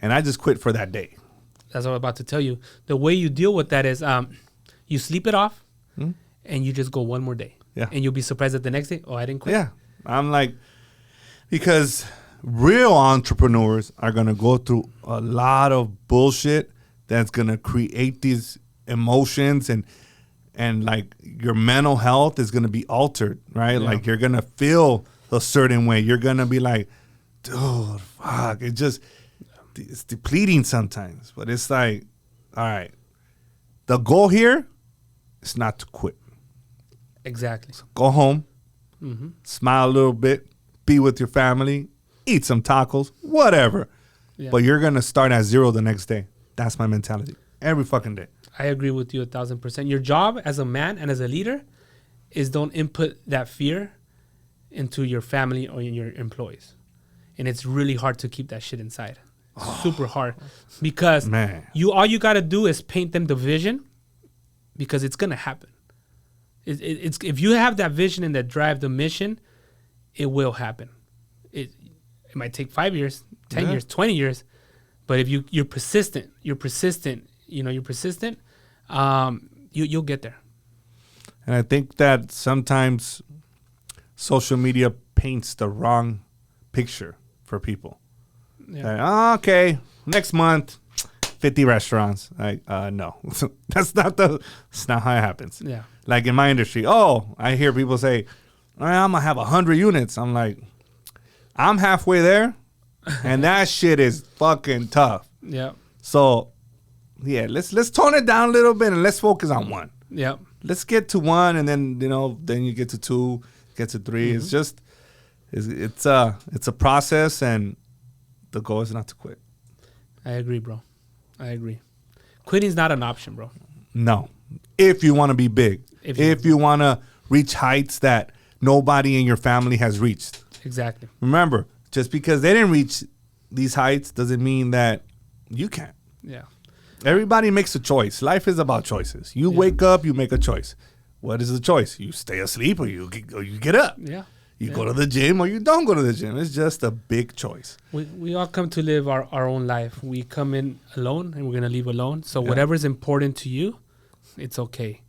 [SPEAKER 4] And I just quit for that day.
[SPEAKER 1] That's what I'm about to tell you. The way you deal with that is you sleep it off and you just go one more day.
[SPEAKER 4] Yeah.
[SPEAKER 1] And you'll be surprised that the next day, I didn't quit.
[SPEAKER 4] Yeah. I'm like, because real entrepreneurs are going to go through a lot of bullshit that's going to create these emotions and like your mental health is going to be altered, right?
[SPEAKER 1] Yeah.
[SPEAKER 4] Like you're going to feel a certain way. You're going to be like, dude, fuck. It's depleting sometimes, but it's like, all right, the goal here is not to quit.
[SPEAKER 1] Exactly.
[SPEAKER 4] So go home, smile a little bit, be with your family, eat some tacos, whatever.
[SPEAKER 1] Yeah.
[SPEAKER 4] But you're going to start at zero the next day. That's my mentality. Every fucking day.
[SPEAKER 1] I agree with you 1,000%. Your job as a man and as a leader is don't input that fear into your family or in your employees. And it's really hard to keep that shit inside. Super hard. Because all you got to do is paint them the vision because it's going to happen. It's if you have that vision and that drive, the mission, it will happen. It might take 5 years, 10 years, 20 years. But if you're persistent, you'll get there.
[SPEAKER 4] And I think that sometimes social media paints the wrong picture for people.
[SPEAKER 1] Yeah.
[SPEAKER 4] Like, okay, next month, 50 restaurants. Like, no, that's not how it happens.
[SPEAKER 1] Yeah.
[SPEAKER 4] Like in my industry, I hear people say, I'm gonna have 100 units. I'm like, I'm halfway there, and that shit is fucking tough.
[SPEAKER 1] Yeah.
[SPEAKER 4] So, yeah, let's tone it down a little bit and let's focus on one.
[SPEAKER 1] Yeah.
[SPEAKER 4] Let's get to one, and then then you get to two, get to three.
[SPEAKER 1] Mm-hmm.
[SPEAKER 4] It's just, it's a process, and the goal is not to quit.
[SPEAKER 1] I agree, bro. I agree. Quitting's not an option, bro.
[SPEAKER 4] No, if you want to be big, if you want to reach heights that nobody in your family has reached.
[SPEAKER 1] Exactly.
[SPEAKER 4] Remember, just because they didn't reach these heights doesn't mean that you can't.
[SPEAKER 1] Yeah.
[SPEAKER 4] Everybody makes a choice. Life is about choices. You wake up, you make a choice. What is the choice? You stay asleep or you get up.
[SPEAKER 1] Yeah.
[SPEAKER 4] You go to the gym or you don't go to the gym. It's just a big choice.
[SPEAKER 1] We all come to live our own life. We come in alone and we're going to leave alone. So whatever's important to you, it's okay.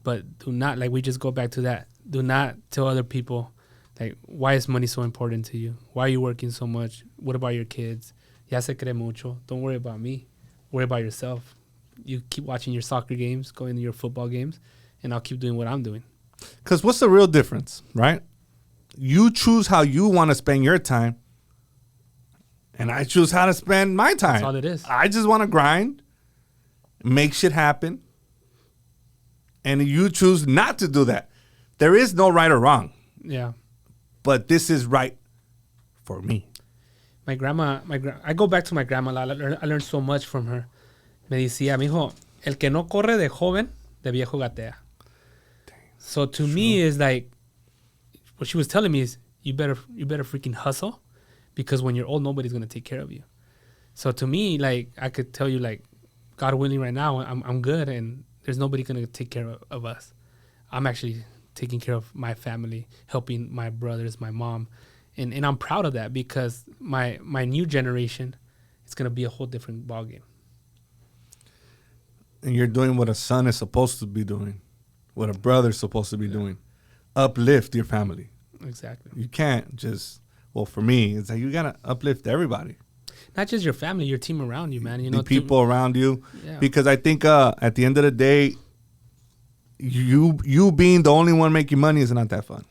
[SPEAKER 1] But do not, like we just go back to that. Do not tell other people, like, why is money so important to you? Why are you working so much? What about your kids? Ya se cree mucho. Don't worry about me. Worry about yourself. You keep watching your soccer games, going to your football games, and I'll keep doing what I'm doing.
[SPEAKER 4] Because what's the real difference, right? You choose how you want to spend your time, and I choose how to spend my time.
[SPEAKER 1] That's all it is.
[SPEAKER 4] I just want to grind, make shit happen, and you choose not to do that. There is no right or wrong,
[SPEAKER 1] Yeah.
[SPEAKER 4] but this is right for me.
[SPEAKER 1] My grandma, I go back to my grandma. I learned so much from her. Me decía, mijo, el que no corre de joven, de viejo gatea. So to me, is like, what she was telling me is, you better freaking hustle, because when you're old, nobody's gonna take care of you. So to me, like, I could tell you, like, God willing, right now, I'm good, and there's nobody gonna take care of us. I'm actually taking care of my family, helping my brothers, my mom. And I'm proud of that, because my new generation, it's going to be a whole different ballgame.
[SPEAKER 4] And you're doing what a son is supposed to be doing, what a brother's supposed to be doing. Uplift your family.
[SPEAKER 1] Exactly.
[SPEAKER 4] You can't just, well, for me, it's like you got to uplift everybody.
[SPEAKER 1] Not just your family, your team around you, man. You know,
[SPEAKER 4] the people around you.
[SPEAKER 1] Yeah.
[SPEAKER 4] Because I think at the end of the day, you being the only one making money is not that fun.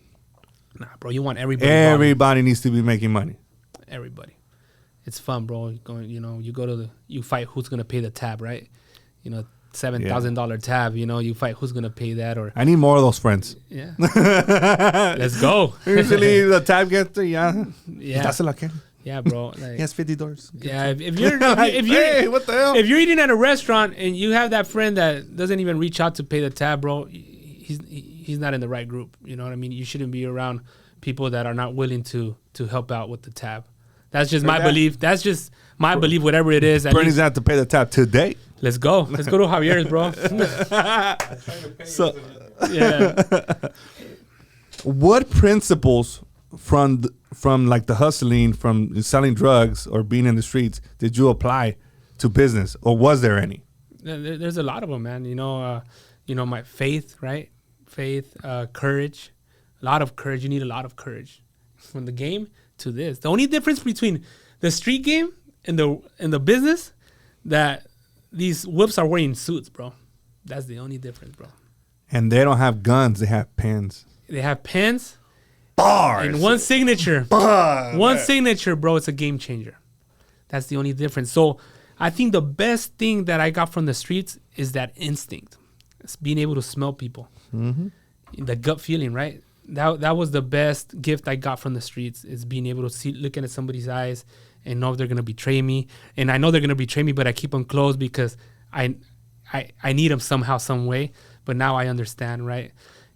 [SPEAKER 1] Nah, bro, you want everybody.
[SPEAKER 4] Everybody needs to be making money.
[SPEAKER 1] Everybody. It's fun, bro. You fight who's going to pay the tab, right? You know, $7,000 tab, you fight who's going to pay that. Or
[SPEAKER 4] I need more of those friends.
[SPEAKER 1] Yeah. Let's go.
[SPEAKER 4] Usually the tab gets to,
[SPEAKER 1] Yeah. Yeah, bro. Like,
[SPEAKER 4] he has $50.
[SPEAKER 1] Yeah, if you're
[SPEAKER 4] hey, what the hell?
[SPEAKER 1] If you're eating at a restaurant and you have that friend that doesn't even reach out to pay the tab, bro, he's not in the right group. You know what I mean? You shouldn't be around people that are not willing to help out with the tab. That's just my belief. That's just my belief, whatever it is.
[SPEAKER 4] Bernie's going to have to pay the tab today.
[SPEAKER 1] Let's go. Let's go to Javier's, bro.
[SPEAKER 4] So,
[SPEAKER 1] yeah.
[SPEAKER 4] What principles from like the hustling, from selling drugs or being in the streets, did you apply to business, or was there any?
[SPEAKER 1] There's a lot of them, man. My faith, right? Faith, courage, a lot of courage. You need a lot of courage from the game to this. The only difference between the street game and the business, that these whips are wearing suits, bro. That's the only difference, bro.
[SPEAKER 4] And they don't have guns; they have pens.
[SPEAKER 1] They have pens.
[SPEAKER 4] Bars.
[SPEAKER 1] And one signature. One signature, bro. It's a game changer. That's the only difference. So I think the best thing that I got from the streets is that instinct. It's being able to smell people. Mm-hmm. The gut feeling, right? That was the best gift I got from the streets, is being able to looking at somebody's eyes and know if they're going to betray me. And I know they're going to betray me, but I keep them close because I need them somehow, some way. But now I understand, right?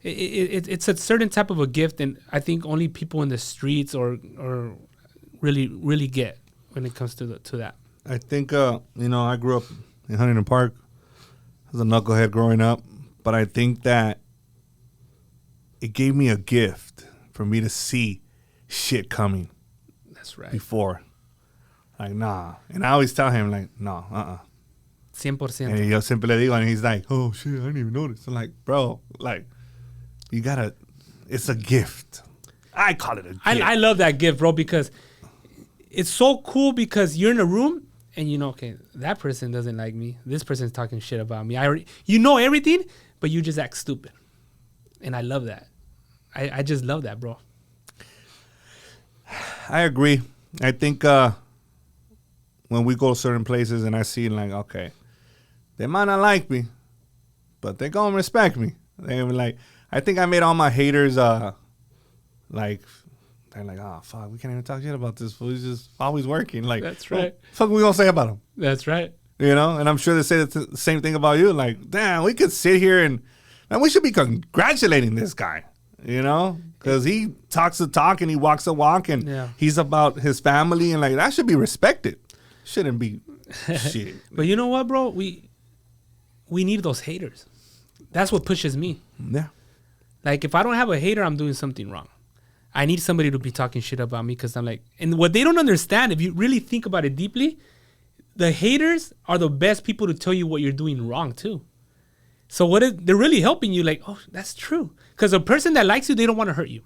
[SPEAKER 1] It's a certain type of a gift, and I think only people in the streets or really get when it comes to that.
[SPEAKER 4] I think I grew up in Huntington Park. I was a knucklehead growing up, but I think that it gave me a gift for me to see shit coming.
[SPEAKER 1] That's right.
[SPEAKER 4] Before, like, nah, and I always tell him, like, no,
[SPEAKER 1] 100%.
[SPEAKER 4] And yo siempre le digo, and he's like, oh shit, I didn't even notice. I'm like, bro, like, you gotta, it's a gift. I call it a gift.
[SPEAKER 1] I love that gift, bro, because it's so cool because you're in a room and you know, okay, that person doesn't like me. This person's talking shit about me. You know everything, but you just act stupid. And I love that. I just love that, bro.
[SPEAKER 4] I agree. I think when we go to certain places and I see like, okay, they might not like me, but they gonna respect me. They were like, I think I made all my haters like, they're like, oh fuck, we can't even talk shit about this fool. He's just always working. Like,
[SPEAKER 1] that's right.
[SPEAKER 4] What the fuck we gonna say about him?
[SPEAKER 1] That's right.
[SPEAKER 4] You know, and I'm sure they say the same thing about you. Like, damn, we could sit here and we should be congratulating this guy. You know, because he talks the talk and he walks the walk and he's about his family and like that should be respected. Shouldn't be shit.
[SPEAKER 1] But you know what, bro? We need those haters. That's what pushes me.
[SPEAKER 4] Yeah.
[SPEAKER 1] Like if I don't have a hater, I'm doing something wrong. I need somebody to be talking shit about me because I'm like, and what they don't understand, if you really think about it deeply, the haters are the best people to tell you what you're doing wrong too. So they're really helping you like, oh, that's true. Because a person that likes you, they don't want to hurt you.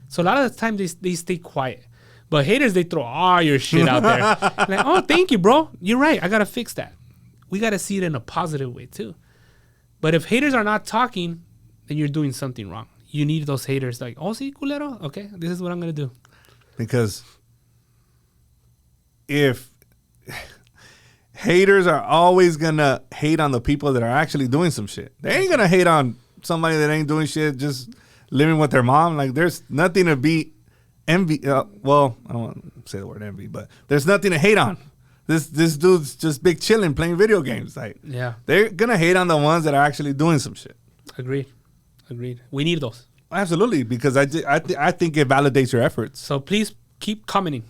[SPEAKER 1] So a lot of the time they stay quiet. But haters, they throw all your shit out there. Like, oh, thank you, bro. You're right. I got to fix that. We got to see it in a positive way too. But if haters are not talking, then you're doing something wrong. You need those haters like, oh, sí, culero. Okay, this is what I'm going to do.
[SPEAKER 4] Because if haters are always going to hate on the people that are actually doing some shit. They ain't going to hate on somebody that ain't doing shit, just living with their mom. Like, there's nothing to be envy. Well, I don't want to say the word envy, but there's nothing to hate on. This dude's just big chilling, playing video games. Like,
[SPEAKER 1] yeah,
[SPEAKER 4] they're going to hate on the ones that are actually doing some shit.
[SPEAKER 1] Agreed. We need those.
[SPEAKER 4] Absolutely, because I think it validates your efforts.
[SPEAKER 1] So please keep commenting.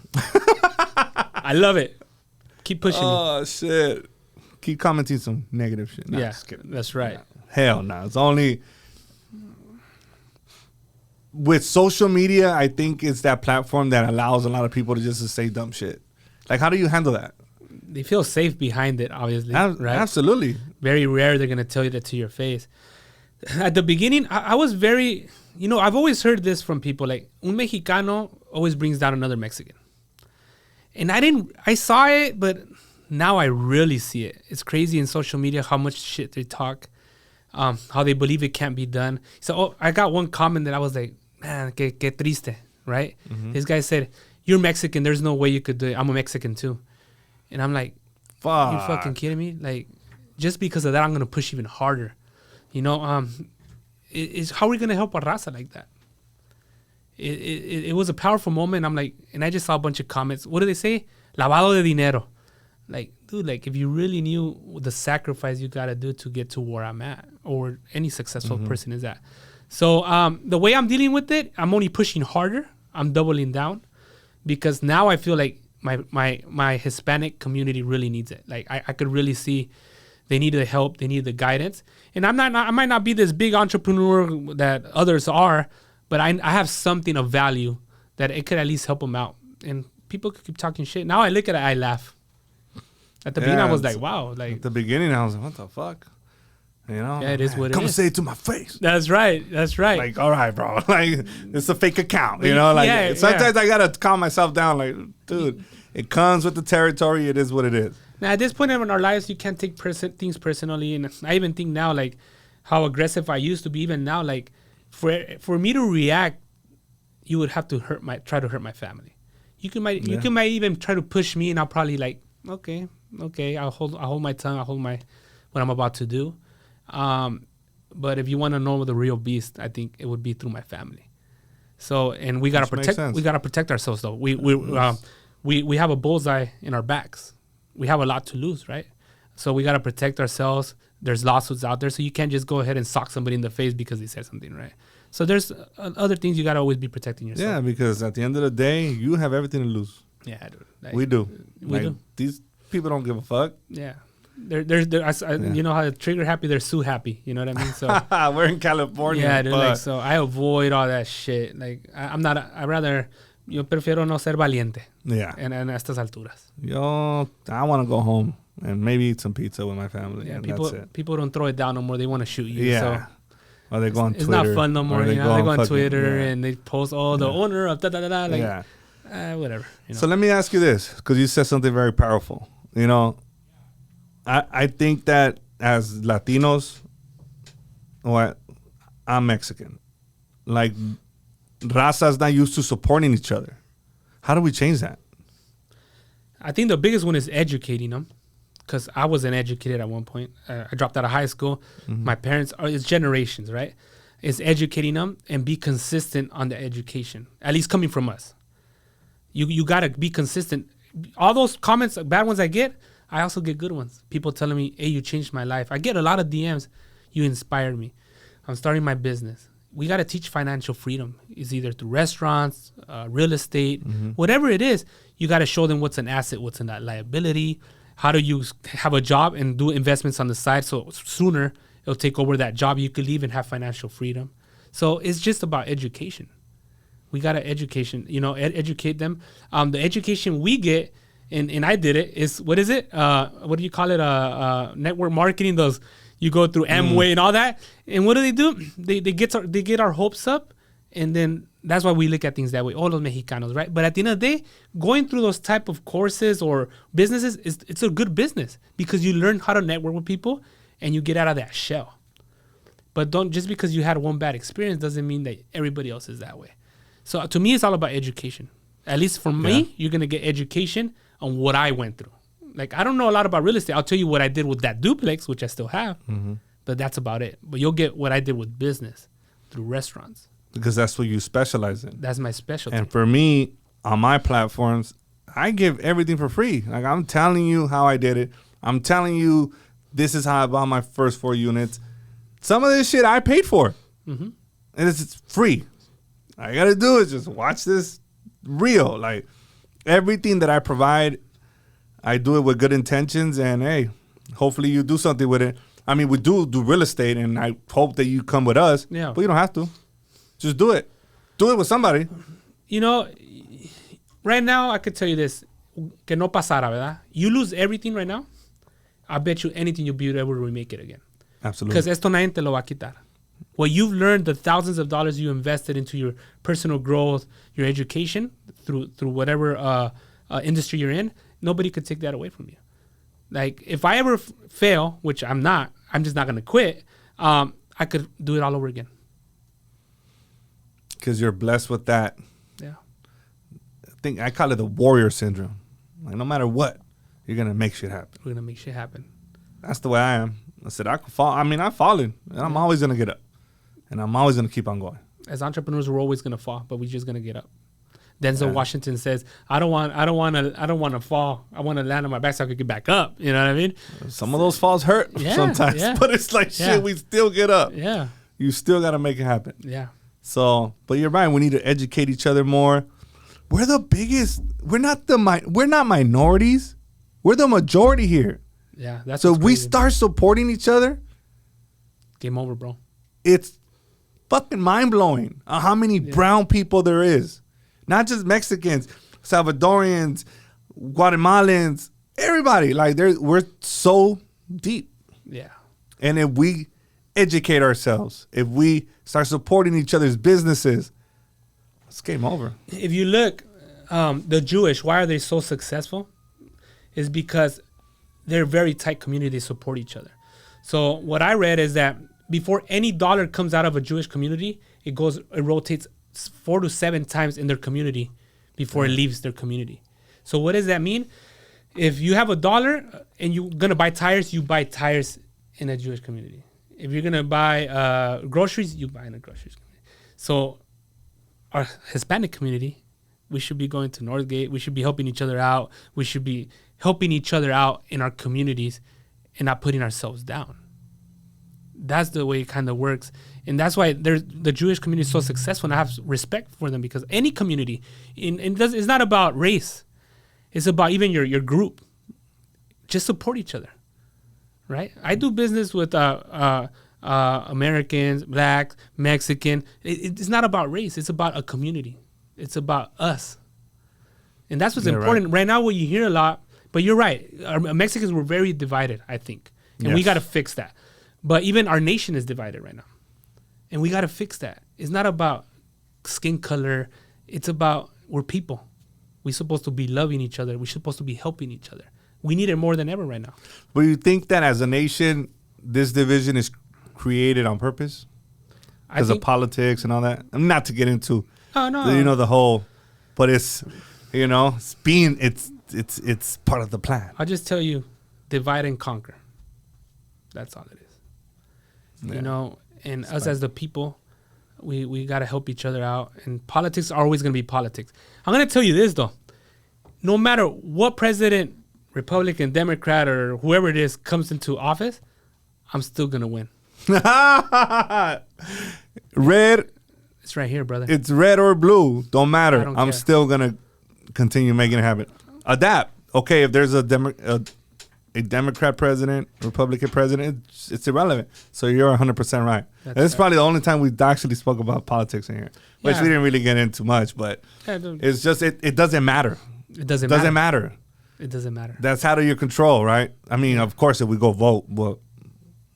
[SPEAKER 1] I love it. Keep pushing me.
[SPEAKER 4] Oh, shit. Keep commenting some negative shit.
[SPEAKER 1] Yeah, that's right.
[SPEAKER 4] No. Hell no. It's only... With social media, I think it's that platform that allows a lot of people to just say dumb shit. Like, how do you handle that?
[SPEAKER 1] They feel safe behind it, obviously. Right?
[SPEAKER 4] Absolutely.
[SPEAKER 1] Very rare they're going to tell you that to your face. At the beginning, I was very... You know, I've always heard this from people. Like, un Mexicano always brings down another Mexican. And I saw it, but now I really see it. It's crazy in social media how much shit they talk, how they believe it can't be done. So I got one comment that I was like, man, que triste, right? Mm-hmm. This guy said, you're Mexican. There's no way you could do it. I'm a Mexican too. And I'm like, fuck. You fucking kidding me? Like, just because of that, I'm going to push even harder. You know, it's how are we going to help a raza like that? It was a powerful moment. I'm like, and I just saw a bunch of comments. What do they say? Lavado de dinero. Like, dude, like if you really knew the sacrifice you got to do to get to where I'm at or any successful person is at. So the way I'm dealing with it, I'm only pushing harder. I'm doubling down because now I feel like my Hispanic community really needs it. Like I could really see they need the help. They need the guidance. And I might not be this big entrepreneur that others are, but I have something of value that it could at least help them out. And people could keep talking shit. Now I look at it, I laugh. At the beginning, I was like, wow. Like
[SPEAKER 4] at the beginning, I was like, what the fuck? You know?
[SPEAKER 1] Yeah, it is what it is.
[SPEAKER 4] Come and say it to my face.
[SPEAKER 1] That's right.
[SPEAKER 4] Like, all right, bro. Like, it's a fake account. You know? Like, sometimes I got to calm myself down. Like, dude, it comes with the territory. It is what it is.
[SPEAKER 1] Now, at this point in our lives, you can't take things personally. And I even think now, like, how aggressive I used to be. Even now, like, for me to react, you would have to try to hurt my family. You might even try to push me, and I'll probably like, okay, I'll hold my tongue. I'll hold what I'm about to do. But if you want to know the real beast, I think it would be through my family. So, and we gotta protect ourselves though. We have a bullseye in our backs. We have a lot to lose, right? So we gotta protect ourselves. There's lawsuits out there, so you can't just go ahead and sock somebody in the face because they said something, right? So there's other things you gotta always be protecting yourself.
[SPEAKER 4] Yeah, because at the end of the day, you have everything to lose.
[SPEAKER 1] Yeah, dude. Like,
[SPEAKER 4] we do.
[SPEAKER 1] We do.
[SPEAKER 4] These people don't give a fuck.
[SPEAKER 1] Yeah. You know how the trigger happy, they're sue happy. You know what I mean? So
[SPEAKER 4] we're in California.
[SPEAKER 1] Yeah, dude. Like, so I avoid all that shit. Like I rather yo prefiero no ser valiente.
[SPEAKER 4] Yeah.
[SPEAKER 1] And a estas alturas.
[SPEAKER 4] I want to go home and maybe eat some pizza with my family.
[SPEAKER 1] Yeah,
[SPEAKER 4] and
[SPEAKER 1] people don't throw it down no more. They want to shoot you.
[SPEAKER 4] Yeah.
[SPEAKER 1] So
[SPEAKER 4] or they go on Twitter.
[SPEAKER 1] It's not fun no more. They go on Twitter
[SPEAKER 4] yeah.
[SPEAKER 1] and they post, the owner of da da da da. Like,
[SPEAKER 4] yeah.
[SPEAKER 1] Whatever. You know?
[SPEAKER 4] So let me ask you this, because you said something very powerful. You know, I think that as Latinos, I'm Mexican. Like, raza's not used to supporting each other. How do we change that?
[SPEAKER 1] I think the biggest one is educating them, because I wasn't educated at one point. I dropped out of high school. My parents it's generations, right? It's educating them and be consistent on the education, at least coming from us. You got to be consistent. All those comments, bad ones I get, I also get good ones. People telling me, hey, you changed my life. I get a lot of DMs. You inspired me. I'm starting my business. We got to teach financial freedom. It's either through restaurants, real estate, whatever it is. You got to show them what's an asset, what's a liability. How do you have a job and do investments on the side so sooner it'll take over that job. You could leave and have financial freedom. So it's just about education. We got to educate them. The education we get, and I did it, is, what is it? What do you call it? Network marketing. Those, you go through Amway and all that. And what do? They get our hopes up, and then that's why we look at things that way. All los Mexicanos, right? But at the end of the day, going through those type of courses or businesses, it's a good business because you learn how to network with people and you get out of that shell. But just because you had one bad experience doesn't mean that everybody else is that way. So to me, it's all about education. At least for me, you're going to get education on what I went through. Like, I don't know a lot about real estate. I'll tell you what I did with that duplex, which I still have. But that's about it. But you'll get what I did with business through restaurants. Because
[SPEAKER 4] that's what you specialize in.
[SPEAKER 1] That's my specialty.
[SPEAKER 4] And for me, on my platforms, I give everything for free. Like, I'm telling you how I did it. I'm telling you this is how I bought my first 4 units. Some of this shit I paid for. And it's free. All you got to do is just watch this reel. Like, everything that I provide, I do it with good intentions. And, hey, hopefully you do something with it. I mean, we do real estate, and I hope that you come with us. Yeah. But you don't have to. Just do it. Do it with somebody.
[SPEAKER 1] You know, right now, I could tell you this. Que no pasara, ¿verdad? You lose everything right now, I bet you anything you'll be able to remake it again.
[SPEAKER 4] Absolutely.
[SPEAKER 1] Because esto nadie te lo va a quitar. What you've learned, the thousands of dollars you invested into your personal growth, your education, through whatever industry you're in, nobody could take that away from you. Like, if I ever fail, which I'm not, I'm just not going to quit, I could do it all over again.
[SPEAKER 4] Because you're blessed with that.
[SPEAKER 1] Yeah.
[SPEAKER 4] I call it the warrior syndrome. Like, no matter what, you're going to make shit happen.
[SPEAKER 1] We're going to make shit happen.
[SPEAKER 4] That's the way I am. I said, I could fall. I mean, I've fallen, and I'm always going to get up. And I'm always going to keep on going.
[SPEAKER 1] As entrepreneurs, we're always going to fall, but we're just going to get up. Denzel Washington says, I don't want to fall. I want to land on my back so I could get back up. You know what I mean?
[SPEAKER 4] Some of those falls hurt sometimes, but it's like, shit, we still get up.
[SPEAKER 1] Yeah.
[SPEAKER 4] You still got to make it happen.
[SPEAKER 1] Yeah.
[SPEAKER 4] So, but you're right. We need to educate each other more. We're the biggest. We're not minorities. We're the majority here.
[SPEAKER 1] Yeah. That's
[SPEAKER 4] so if we start supporting each other,
[SPEAKER 1] game over, bro.
[SPEAKER 4] It's fucking mind blowing how many brown people there is. Not just Mexicans, Salvadorians, Guatemalans, everybody. Like, we're so deep.
[SPEAKER 1] Yeah.
[SPEAKER 4] And if we educate ourselves, if we start supporting each other's businesses, it's game over.
[SPEAKER 1] If you look, the Jewish, why are they so successful? Is because they're a very tight community. They support each other. So what I read is that before any dollar comes out of a Jewish community, it rotates 4 to 7 times in their community before it leaves their community. So what does that mean? If you have $1 and you're going to buy tires, you buy tires in a Jewish community. If you're going to buy groceries, you buy in a groceries community. So our Hispanic community, we should be going to Northgate. We should be helping each other out. We should be helping each other out in our communities and not putting ourselves down. That's the way it kind of works. And that's why the Jewish community is so successful. And I have respect for them because any community, it's not about race. It's about even your group. Just support each other, right? I do business with Americans, Blacks, Mexican. It's not about race. It's about a community. It's about us. And that's what's important. Right now, what you hear a lot, but you're right. Our Mexicans were very divided, I think. And we got to fix that. But even our nation is divided right now. And we got to fix that. It's not about skin color. It's about we're people. We're supposed to be loving each other. We're supposed to be helping each other. We need it more than ever right now.
[SPEAKER 4] But you think that as a nation, this division is created on purpose? Because of politics and all that? Not to get into, the whole, but it's, it's part of the plan.
[SPEAKER 1] I'll just tell you, divide and conquer. That's all it is.
[SPEAKER 4] Yeah.
[SPEAKER 1] And us as the people, we got to help each other out. And politics are always going to be politics. I'm going to tell you this, though. No matter what president, Republican, Democrat, or whoever it is comes into office, I'm still going to win.
[SPEAKER 4] Red.
[SPEAKER 1] It's right here, brother.
[SPEAKER 4] It's red or blue. Don't matter.
[SPEAKER 1] I'm
[SPEAKER 4] care. Still going to continue making it happen. Adapt. Okay, if there's a Democrat president, Republican president, it's irrelevant. So you're 100% right. That's probably the only time we actually spoke about politics in here, which we didn't really get into much, but it's just, it doesn't matter.
[SPEAKER 1] It doesn't
[SPEAKER 4] matter.
[SPEAKER 1] It doesn't matter.
[SPEAKER 4] That's out of your control, right? I mean, of course, if we go vote, well,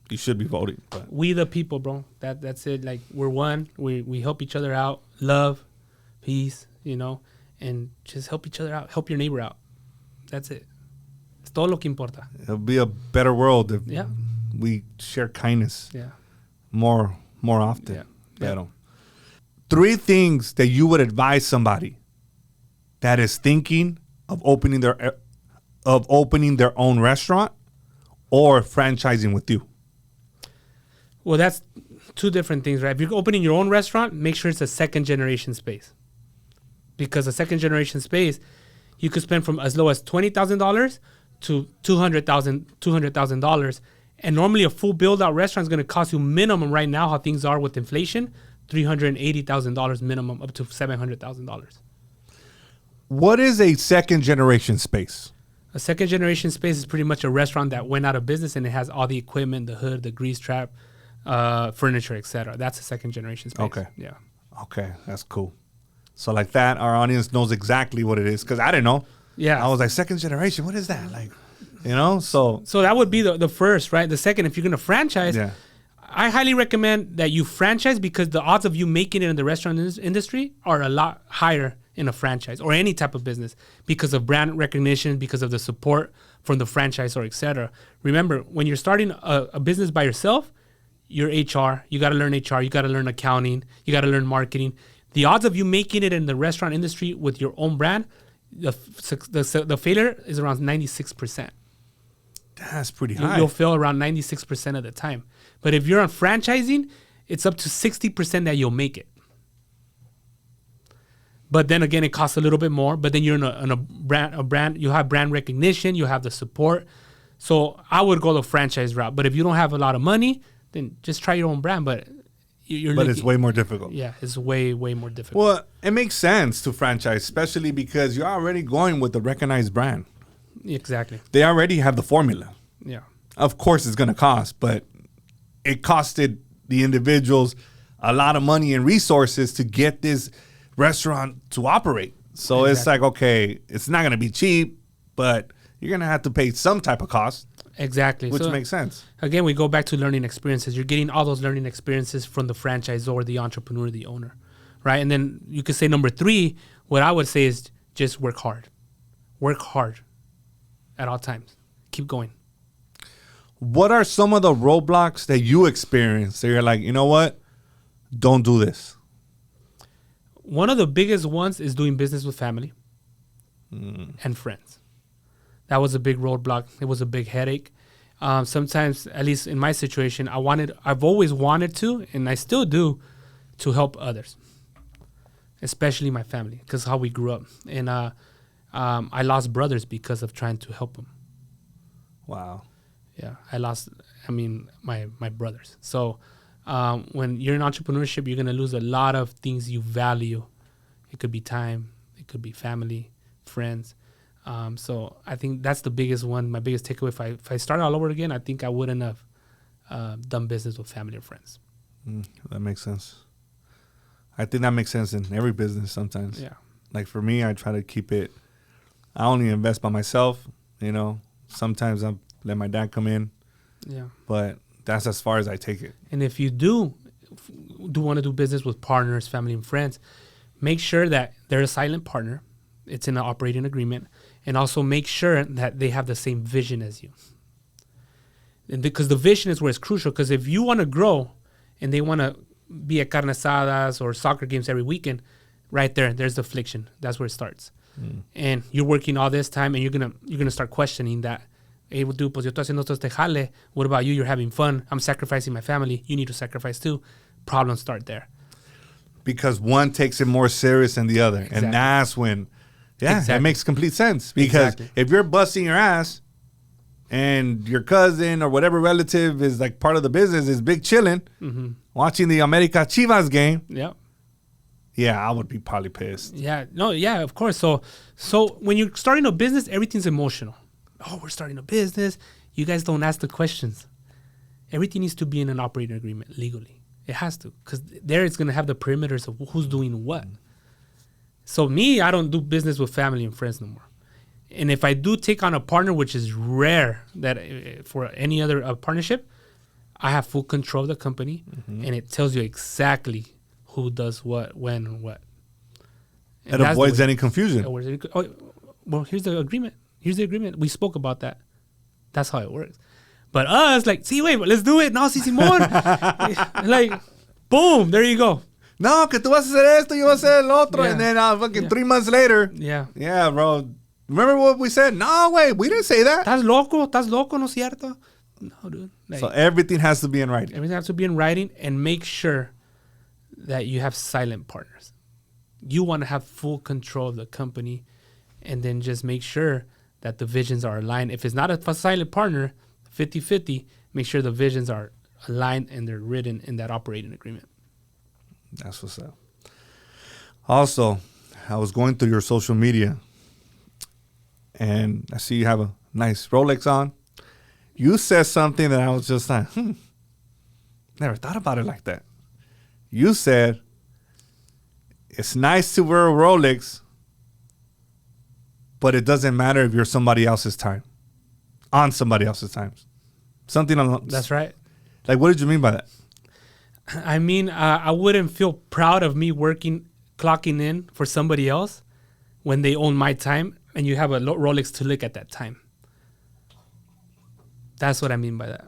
[SPEAKER 4] you should be voting. But
[SPEAKER 1] we the people, bro. That's it. Like, we're one. We help each other out. Love, peace, and just help each other out. Help your neighbor out. That's it. Es todo lo que importa.
[SPEAKER 4] It'll be a better world if we share kindness more often.
[SPEAKER 1] Yeah.
[SPEAKER 4] Better. 3 things that you would advise somebody that is thinking of opening their own restaurant or franchising with you.
[SPEAKER 1] Well, that's 2 different things, right? If you're opening your own restaurant, make sure it's a second generation space. Because a second generation space, you could spend from as low as $20,000 to $200,000. And normally a full build out restaurant is going to cost you minimum right now, how things are with inflation, $380,000 minimum, up to $700,000.
[SPEAKER 4] What is a second generation space?
[SPEAKER 1] A second generation space is pretty much a restaurant that went out of business and it has all the equipment, the hood, the grease trap, furniture, etc. That's a second generation space.
[SPEAKER 4] Okay.
[SPEAKER 1] Yeah.
[SPEAKER 4] Okay, that's cool. So like that, our audience knows exactly what it is, because I didn't know.
[SPEAKER 1] Yeah.
[SPEAKER 4] I was like, second generation, what is that? Like, so
[SPEAKER 1] that would be the first, right? The second, if you're going to franchise, I highly recommend that you franchise, because the odds of you making it in the restaurant industry are a lot higher in a franchise or any type of business, because of brand recognition, because of the support from the franchisor, etc. Remember, when you're starting a business by yourself, you're HR. You got to learn HR. You got to learn accounting. You got to learn marketing. The odds of you making it in the restaurant industry with your own brand, the failure is around 96%.
[SPEAKER 4] That's pretty high.
[SPEAKER 1] You'll fail around 96% of the time. But if you're on franchising, it's up to 60% that you'll make it. But then again, it costs a little bit more. But then you're in a brand. You have brand recognition. You have the support. So I would go the franchise route. But if you don't have a lot of money, then just try your own brand. But
[SPEAKER 4] it's way more difficult.
[SPEAKER 1] Yeah, it's way more difficult.
[SPEAKER 4] Well, it makes sense to franchise, especially because you're already going with a recognized brand.
[SPEAKER 1] Exactly.
[SPEAKER 4] They already have the formula.
[SPEAKER 1] Yeah.
[SPEAKER 4] Of course, it's going to cost, but it costed the individuals a lot of money and resources to get this restaurant to operate. So It's like, okay, it's not going to be cheap, but you're going to have to pay some type of cost.
[SPEAKER 1] Exactly.
[SPEAKER 4] Which makes sense.
[SPEAKER 1] Again, we go back to learning experiences. You're getting all those learning experiences from the franchisor, the entrepreneur, the owner, right? And then you could say number 3, what I would say is just work hard. Work hard at all times. Keep going.
[SPEAKER 4] What are some of the roadblocks that you experience that you're like, you know what? Don't do this.
[SPEAKER 1] One of the biggest ones is doing business with family and friends. That was a big roadblock. It was a big headache. Sometimes, at least in my situation, I've always wanted to, and I still do, to help others, especially my family, because how we grew up. And I lost brothers because of trying to help them.
[SPEAKER 4] Wow.
[SPEAKER 1] Yeah, I lost, my brothers. So when you're in entrepreneurship, you're going to lose a lot of things you value. It could be time. It could be family, friends. So I think that's the biggest one, my biggest takeaway. If I started all over again, I think I wouldn't have done business with family or friends.
[SPEAKER 4] That makes sense. I think that makes sense in every business sometimes.
[SPEAKER 1] Yeah.
[SPEAKER 4] Like for me, I try to keep it, I only invest by myself, Sometimes I let my dad come in.
[SPEAKER 1] Yeah.
[SPEAKER 4] But that's as far as I take it.
[SPEAKER 1] And if you do want to do business with partners, family, and friends, make sure that they're a silent partner. It's in an operating agreement. And also make sure that they have the same vision as you. And because the vision is where it's crucial. Because if you want to grow and they want to be at carne asadas or soccer games every weekend, right there's the friction. That's where it starts. And you're working all this time and you're gonna start questioning that. Hey, dude, pues yo estoy haciendo todo este jale. What about you? You're having fun. I'm sacrificing my family. You need to sacrifice too. Problems start there.
[SPEAKER 4] Because one takes it more serious than the other.
[SPEAKER 1] Exactly.
[SPEAKER 4] And that's when, that makes complete sense. Because
[SPEAKER 1] Exactly.
[SPEAKER 4] if you're busting your ass and your cousin or whatever relative is like part of the business is big chilling, watching the America Chivas game,
[SPEAKER 1] Yeah.
[SPEAKER 4] I would be probably pissed.
[SPEAKER 1] Yeah. No, yeah, of course. So when you're starting a business, everything's emotional. Oh, we're starting a business. You guys don't ask the questions. Everything needs to be in an operating agreement legally. It has to. Because there it's going to have the perimeters of who's doing what. So me, I don't do business with family and friends no more. And if I do take on a partner, which is rare that for any other partnership, I have full control of the company. And it tells you exactly who does what, when, and what. And
[SPEAKER 4] It avoids any confusion.
[SPEAKER 1] Well, here's the agreement. Here's the agreement. We spoke about that. That's how it works. But us, like, wait, let's do it. No, sí, Simón. Like, boom, there you go.
[SPEAKER 4] No, que tú vas a hacer esto, yo voy a hacer el otro.
[SPEAKER 1] Yeah.
[SPEAKER 4] And then fucking 3 months later.
[SPEAKER 1] Yeah.
[SPEAKER 4] Yeah, bro. Remember what we said? No, wait, we didn't say that.
[SPEAKER 1] ¿Estás loco, no es cierto? No, dude. Like,
[SPEAKER 4] So everything has to be in writing.
[SPEAKER 1] everything has to be in writing and make sure that you have silent partners. You want to have full control of the company and then just make sure that the visions are aligned. If it's not a silent partner, 50-50, make sure the visions are aligned and they're written in that operating agreement.
[SPEAKER 4] That's what's up. Also, I was going through your social media and I see you have a nice Rolex on. You said something that I was just like, never thought about it like that. You said, it's nice to wear a Rolex, but it doesn't matter if you're somebody else's time. On somebody else's time. Something along.
[SPEAKER 1] That's right.
[SPEAKER 4] Like, what did you mean by that?
[SPEAKER 1] I mean, I wouldn't feel proud of me clocking in for somebody else when they own my time and you have a Rolex to look at that time. That's what I mean by that.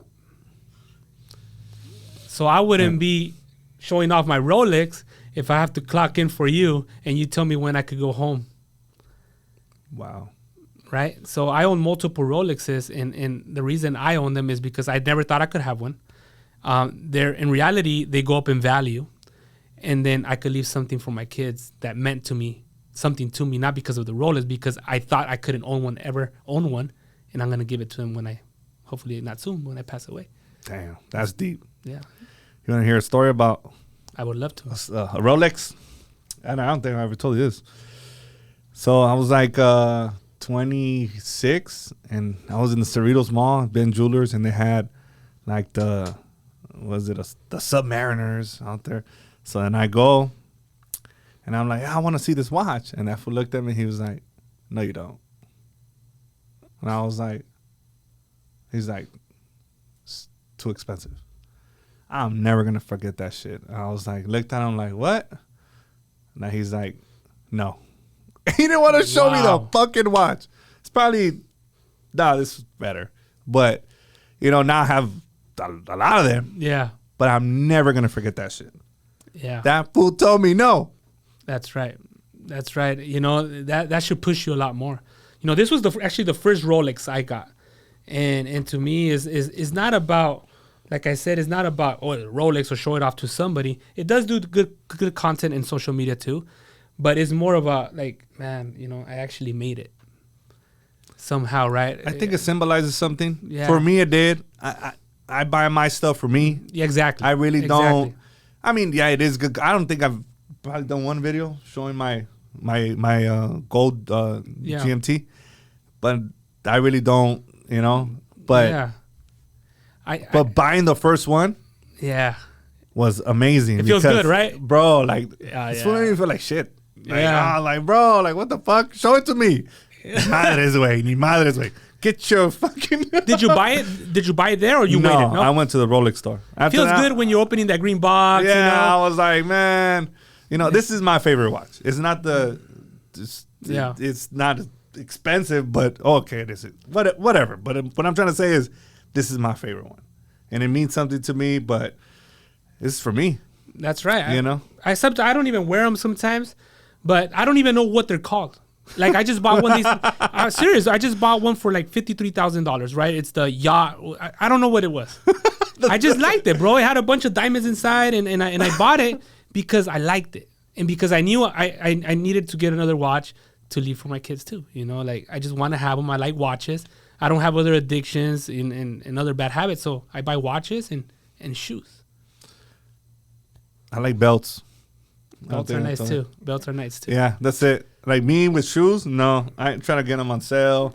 [SPEAKER 1] So I wouldn't be showing off my Rolex if I have to clock in for you and you tell me when I could go home.
[SPEAKER 4] Wow.
[SPEAKER 1] Right? So I own multiple Rolexes, and the reason I own them is because I never thought I could have one. In reality, they go up in value, and then I could leave something for my kids that meant something to me, not because of the Rolex, because I thought I couldn't ever own one, and I'm going to give it to them hopefully not soon, when I pass away.
[SPEAKER 4] Damn, that's deep.
[SPEAKER 1] Yeah.
[SPEAKER 4] You want to hear a story about
[SPEAKER 1] I would love to.
[SPEAKER 4] a Rolex? And I don't think I ever told you this. So I was like 26, and I was in the Cerritos Mall, Ben Jewelers, and they had like the Submariners out there. So then I go, and I'm like, I want to see this watch. And that fool looked at me. He was like, no, you don't. And I was like, he's like, it's too expensive. I'm never going to forget that shit. And I was like, looked at him like, what? And he's like, no. He didn't want to show me the fucking watch. It's probably, this is better. But, now I have a lot of them.
[SPEAKER 1] Yeah.
[SPEAKER 4] But I'm never going to forget that shit.
[SPEAKER 1] Yeah.
[SPEAKER 4] That fool told me no.
[SPEAKER 1] That's right. That's right. That should push you a lot more. This was actually the first Rolex I got. And to me is not about, like I said, it's not about Rolex or show it off to somebody. It does do good content in social media too, but it's more about like, man, I actually made it somehow, right?
[SPEAKER 4] I think it symbolizes something.
[SPEAKER 1] Yeah.
[SPEAKER 4] For me, it did. I buy my stuff for me.
[SPEAKER 1] Yeah, exactly.
[SPEAKER 4] I really
[SPEAKER 1] Exactly.
[SPEAKER 4] don't. I mean, yeah, it is good. I don't think I've probably done one video showing my gold GMT, but I really don't. But
[SPEAKER 1] yeah.
[SPEAKER 4] But buying the first one was amazing.
[SPEAKER 1] It feels good, right?
[SPEAKER 4] Bro, like,
[SPEAKER 1] Yeah,
[SPEAKER 4] it's
[SPEAKER 1] yeah.
[SPEAKER 4] making me feel like shit. Like,
[SPEAKER 1] Yeah.
[SPEAKER 4] like, bro, like, what the fuck? Show it to me. Madres way. Get your fucking...
[SPEAKER 1] Did you buy it? Did you buy it there or you waited? No,
[SPEAKER 4] I went to the Rolex store. After
[SPEAKER 1] feels
[SPEAKER 4] that,
[SPEAKER 1] good when you're opening that green box.
[SPEAKER 4] Yeah, I was like, man, this is my favorite watch. It's not the...
[SPEAKER 1] Yeah.
[SPEAKER 4] It's not expensive, but okay, this is whatever. But what I'm trying to say is, this is my favorite one, and it means something to me. But it's for me.
[SPEAKER 1] That's right.
[SPEAKER 4] You know,
[SPEAKER 1] I don't even wear them sometimes, but I don't even know what they're called. Like, I just bought one of these. I'm serious. I just bought one for like $53,000, right? It's the yacht. I don't know what it was. I just liked it, bro. It had a bunch of diamonds inside, and I bought it because I liked it. And because I knew I needed to get another watch to leave for my kids too. You know, like, I just want to have them. I like watches. I don't have other addictions and other bad habits. So I buy watches and shoes.
[SPEAKER 4] I like belts.
[SPEAKER 1] Belts are nice too. Belts are nice too.
[SPEAKER 4] Yeah, that's it. Like me with shoes, no. I ain't trying to get them on sale.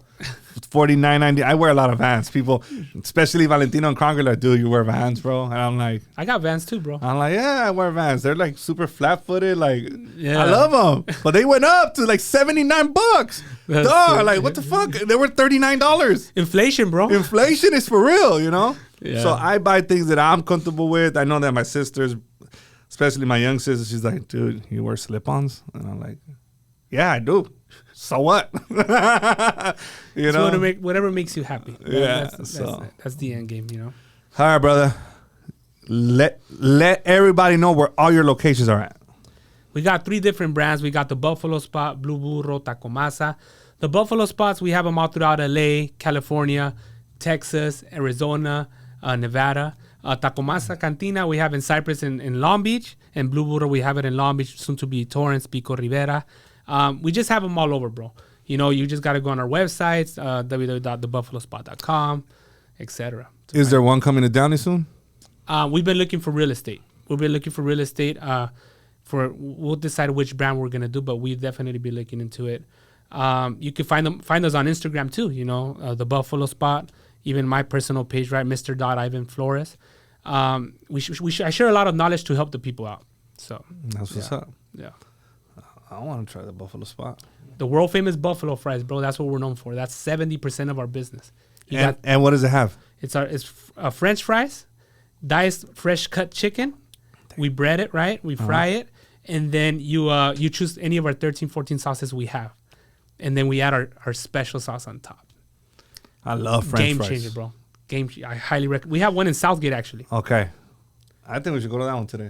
[SPEAKER 4] $49.90. I wear a lot of Vans. People, especially Valentino and Conger, like, dude, you wear Vans, bro? And I'm like,
[SPEAKER 1] I got Vans too, bro.
[SPEAKER 4] I'm like, yeah, I wear Vans. They're like super flat-footed. Like,
[SPEAKER 1] Yeah.
[SPEAKER 4] I love them. But they went up to like $79. Dog, like, what the fuck? They were $39.
[SPEAKER 1] Inflation, bro.
[SPEAKER 4] Inflation is for real, you know?
[SPEAKER 1] Yeah.
[SPEAKER 4] So I buy things that I'm comfortable with. I know that my sisters, especially my young sister, she's like, dude, you wear slip-ons? And I'm like, yeah, I do. So what? You know?
[SPEAKER 1] So whatever makes you happy.
[SPEAKER 4] Yeah,
[SPEAKER 1] That's the end game, you know?
[SPEAKER 4] All right, brother. Let everybody know where all your locations are at.
[SPEAKER 1] We got 3 different brands. We got the Buffalo Spot, Blue Burro, Taco Masa. The Buffalo Spots, we have them all throughout LA, California, Texas, Arizona, Nevada. Taco Masa Cantina, we have in Cypress in Long Beach. And Blue Burro, we have it in Long Beach, soon to be Torrance, Pico Rivera. We just have them all over, bro. You know, you just got to go on our websites, www.thebuffalospot.com, etc.
[SPEAKER 4] Is there one coming to Downey soon?
[SPEAKER 1] We've been looking for real estate. We'll decide which brand we're going to do, but we'll definitely be looking into it. You can find us on Instagram too, you know, the Buffalo Spot, even my personal page, right? Mr. Ivan Flores. I share a lot of knowledge to help the people out. So
[SPEAKER 4] That's what's up.
[SPEAKER 1] Yeah.
[SPEAKER 4] I want to try the Buffalo Spot.
[SPEAKER 1] The world famous buffalo fries, bro. That's what we're known for. That's 70% of our business.
[SPEAKER 4] And what does it have?
[SPEAKER 1] It's French fries, diced fresh cut chicken. We bread it, right? We fry it, and then you choose any of our 13, 14 sauces we have, and then we add our special sauce on top.
[SPEAKER 4] I love French fries.
[SPEAKER 1] Game changer, bro. I highly recommend. We have one in Southgate actually.
[SPEAKER 4] Okay, I think we should go to that one today.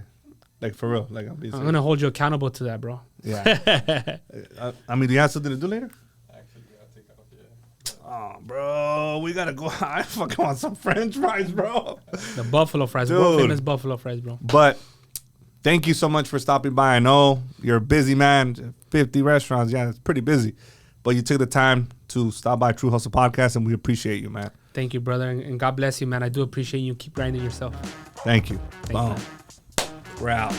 [SPEAKER 4] Like, for real. Like, I'm
[SPEAKER 1] gonna hold you accountable to that, bro.
[SPEAKER 4] Yeah. I mean, do you have something to do later? Actually, yeah, I'll take off, yeah. Oh, bro, we gotta go. I fucking want some French fries, bro.
[SPEAKER 1] The buffalo fries, world famous buffalo fries, bro.
[SPEAKER 4] But thank you so much for stopping by. I know you're a busy man. 50 restaurants, yeah, it's pretty busy. But you took the time to stop by True Hustle Podcast, and we appreciate you, man.
[SPEAKER 1] Thank you, brother, and God bless you, man. I do appreciate you. Keep grinding yourself.
[SPEAKER 4] Thank you.
[SPEAKER 1] Thank you.
[SPEAKER 4] We're out.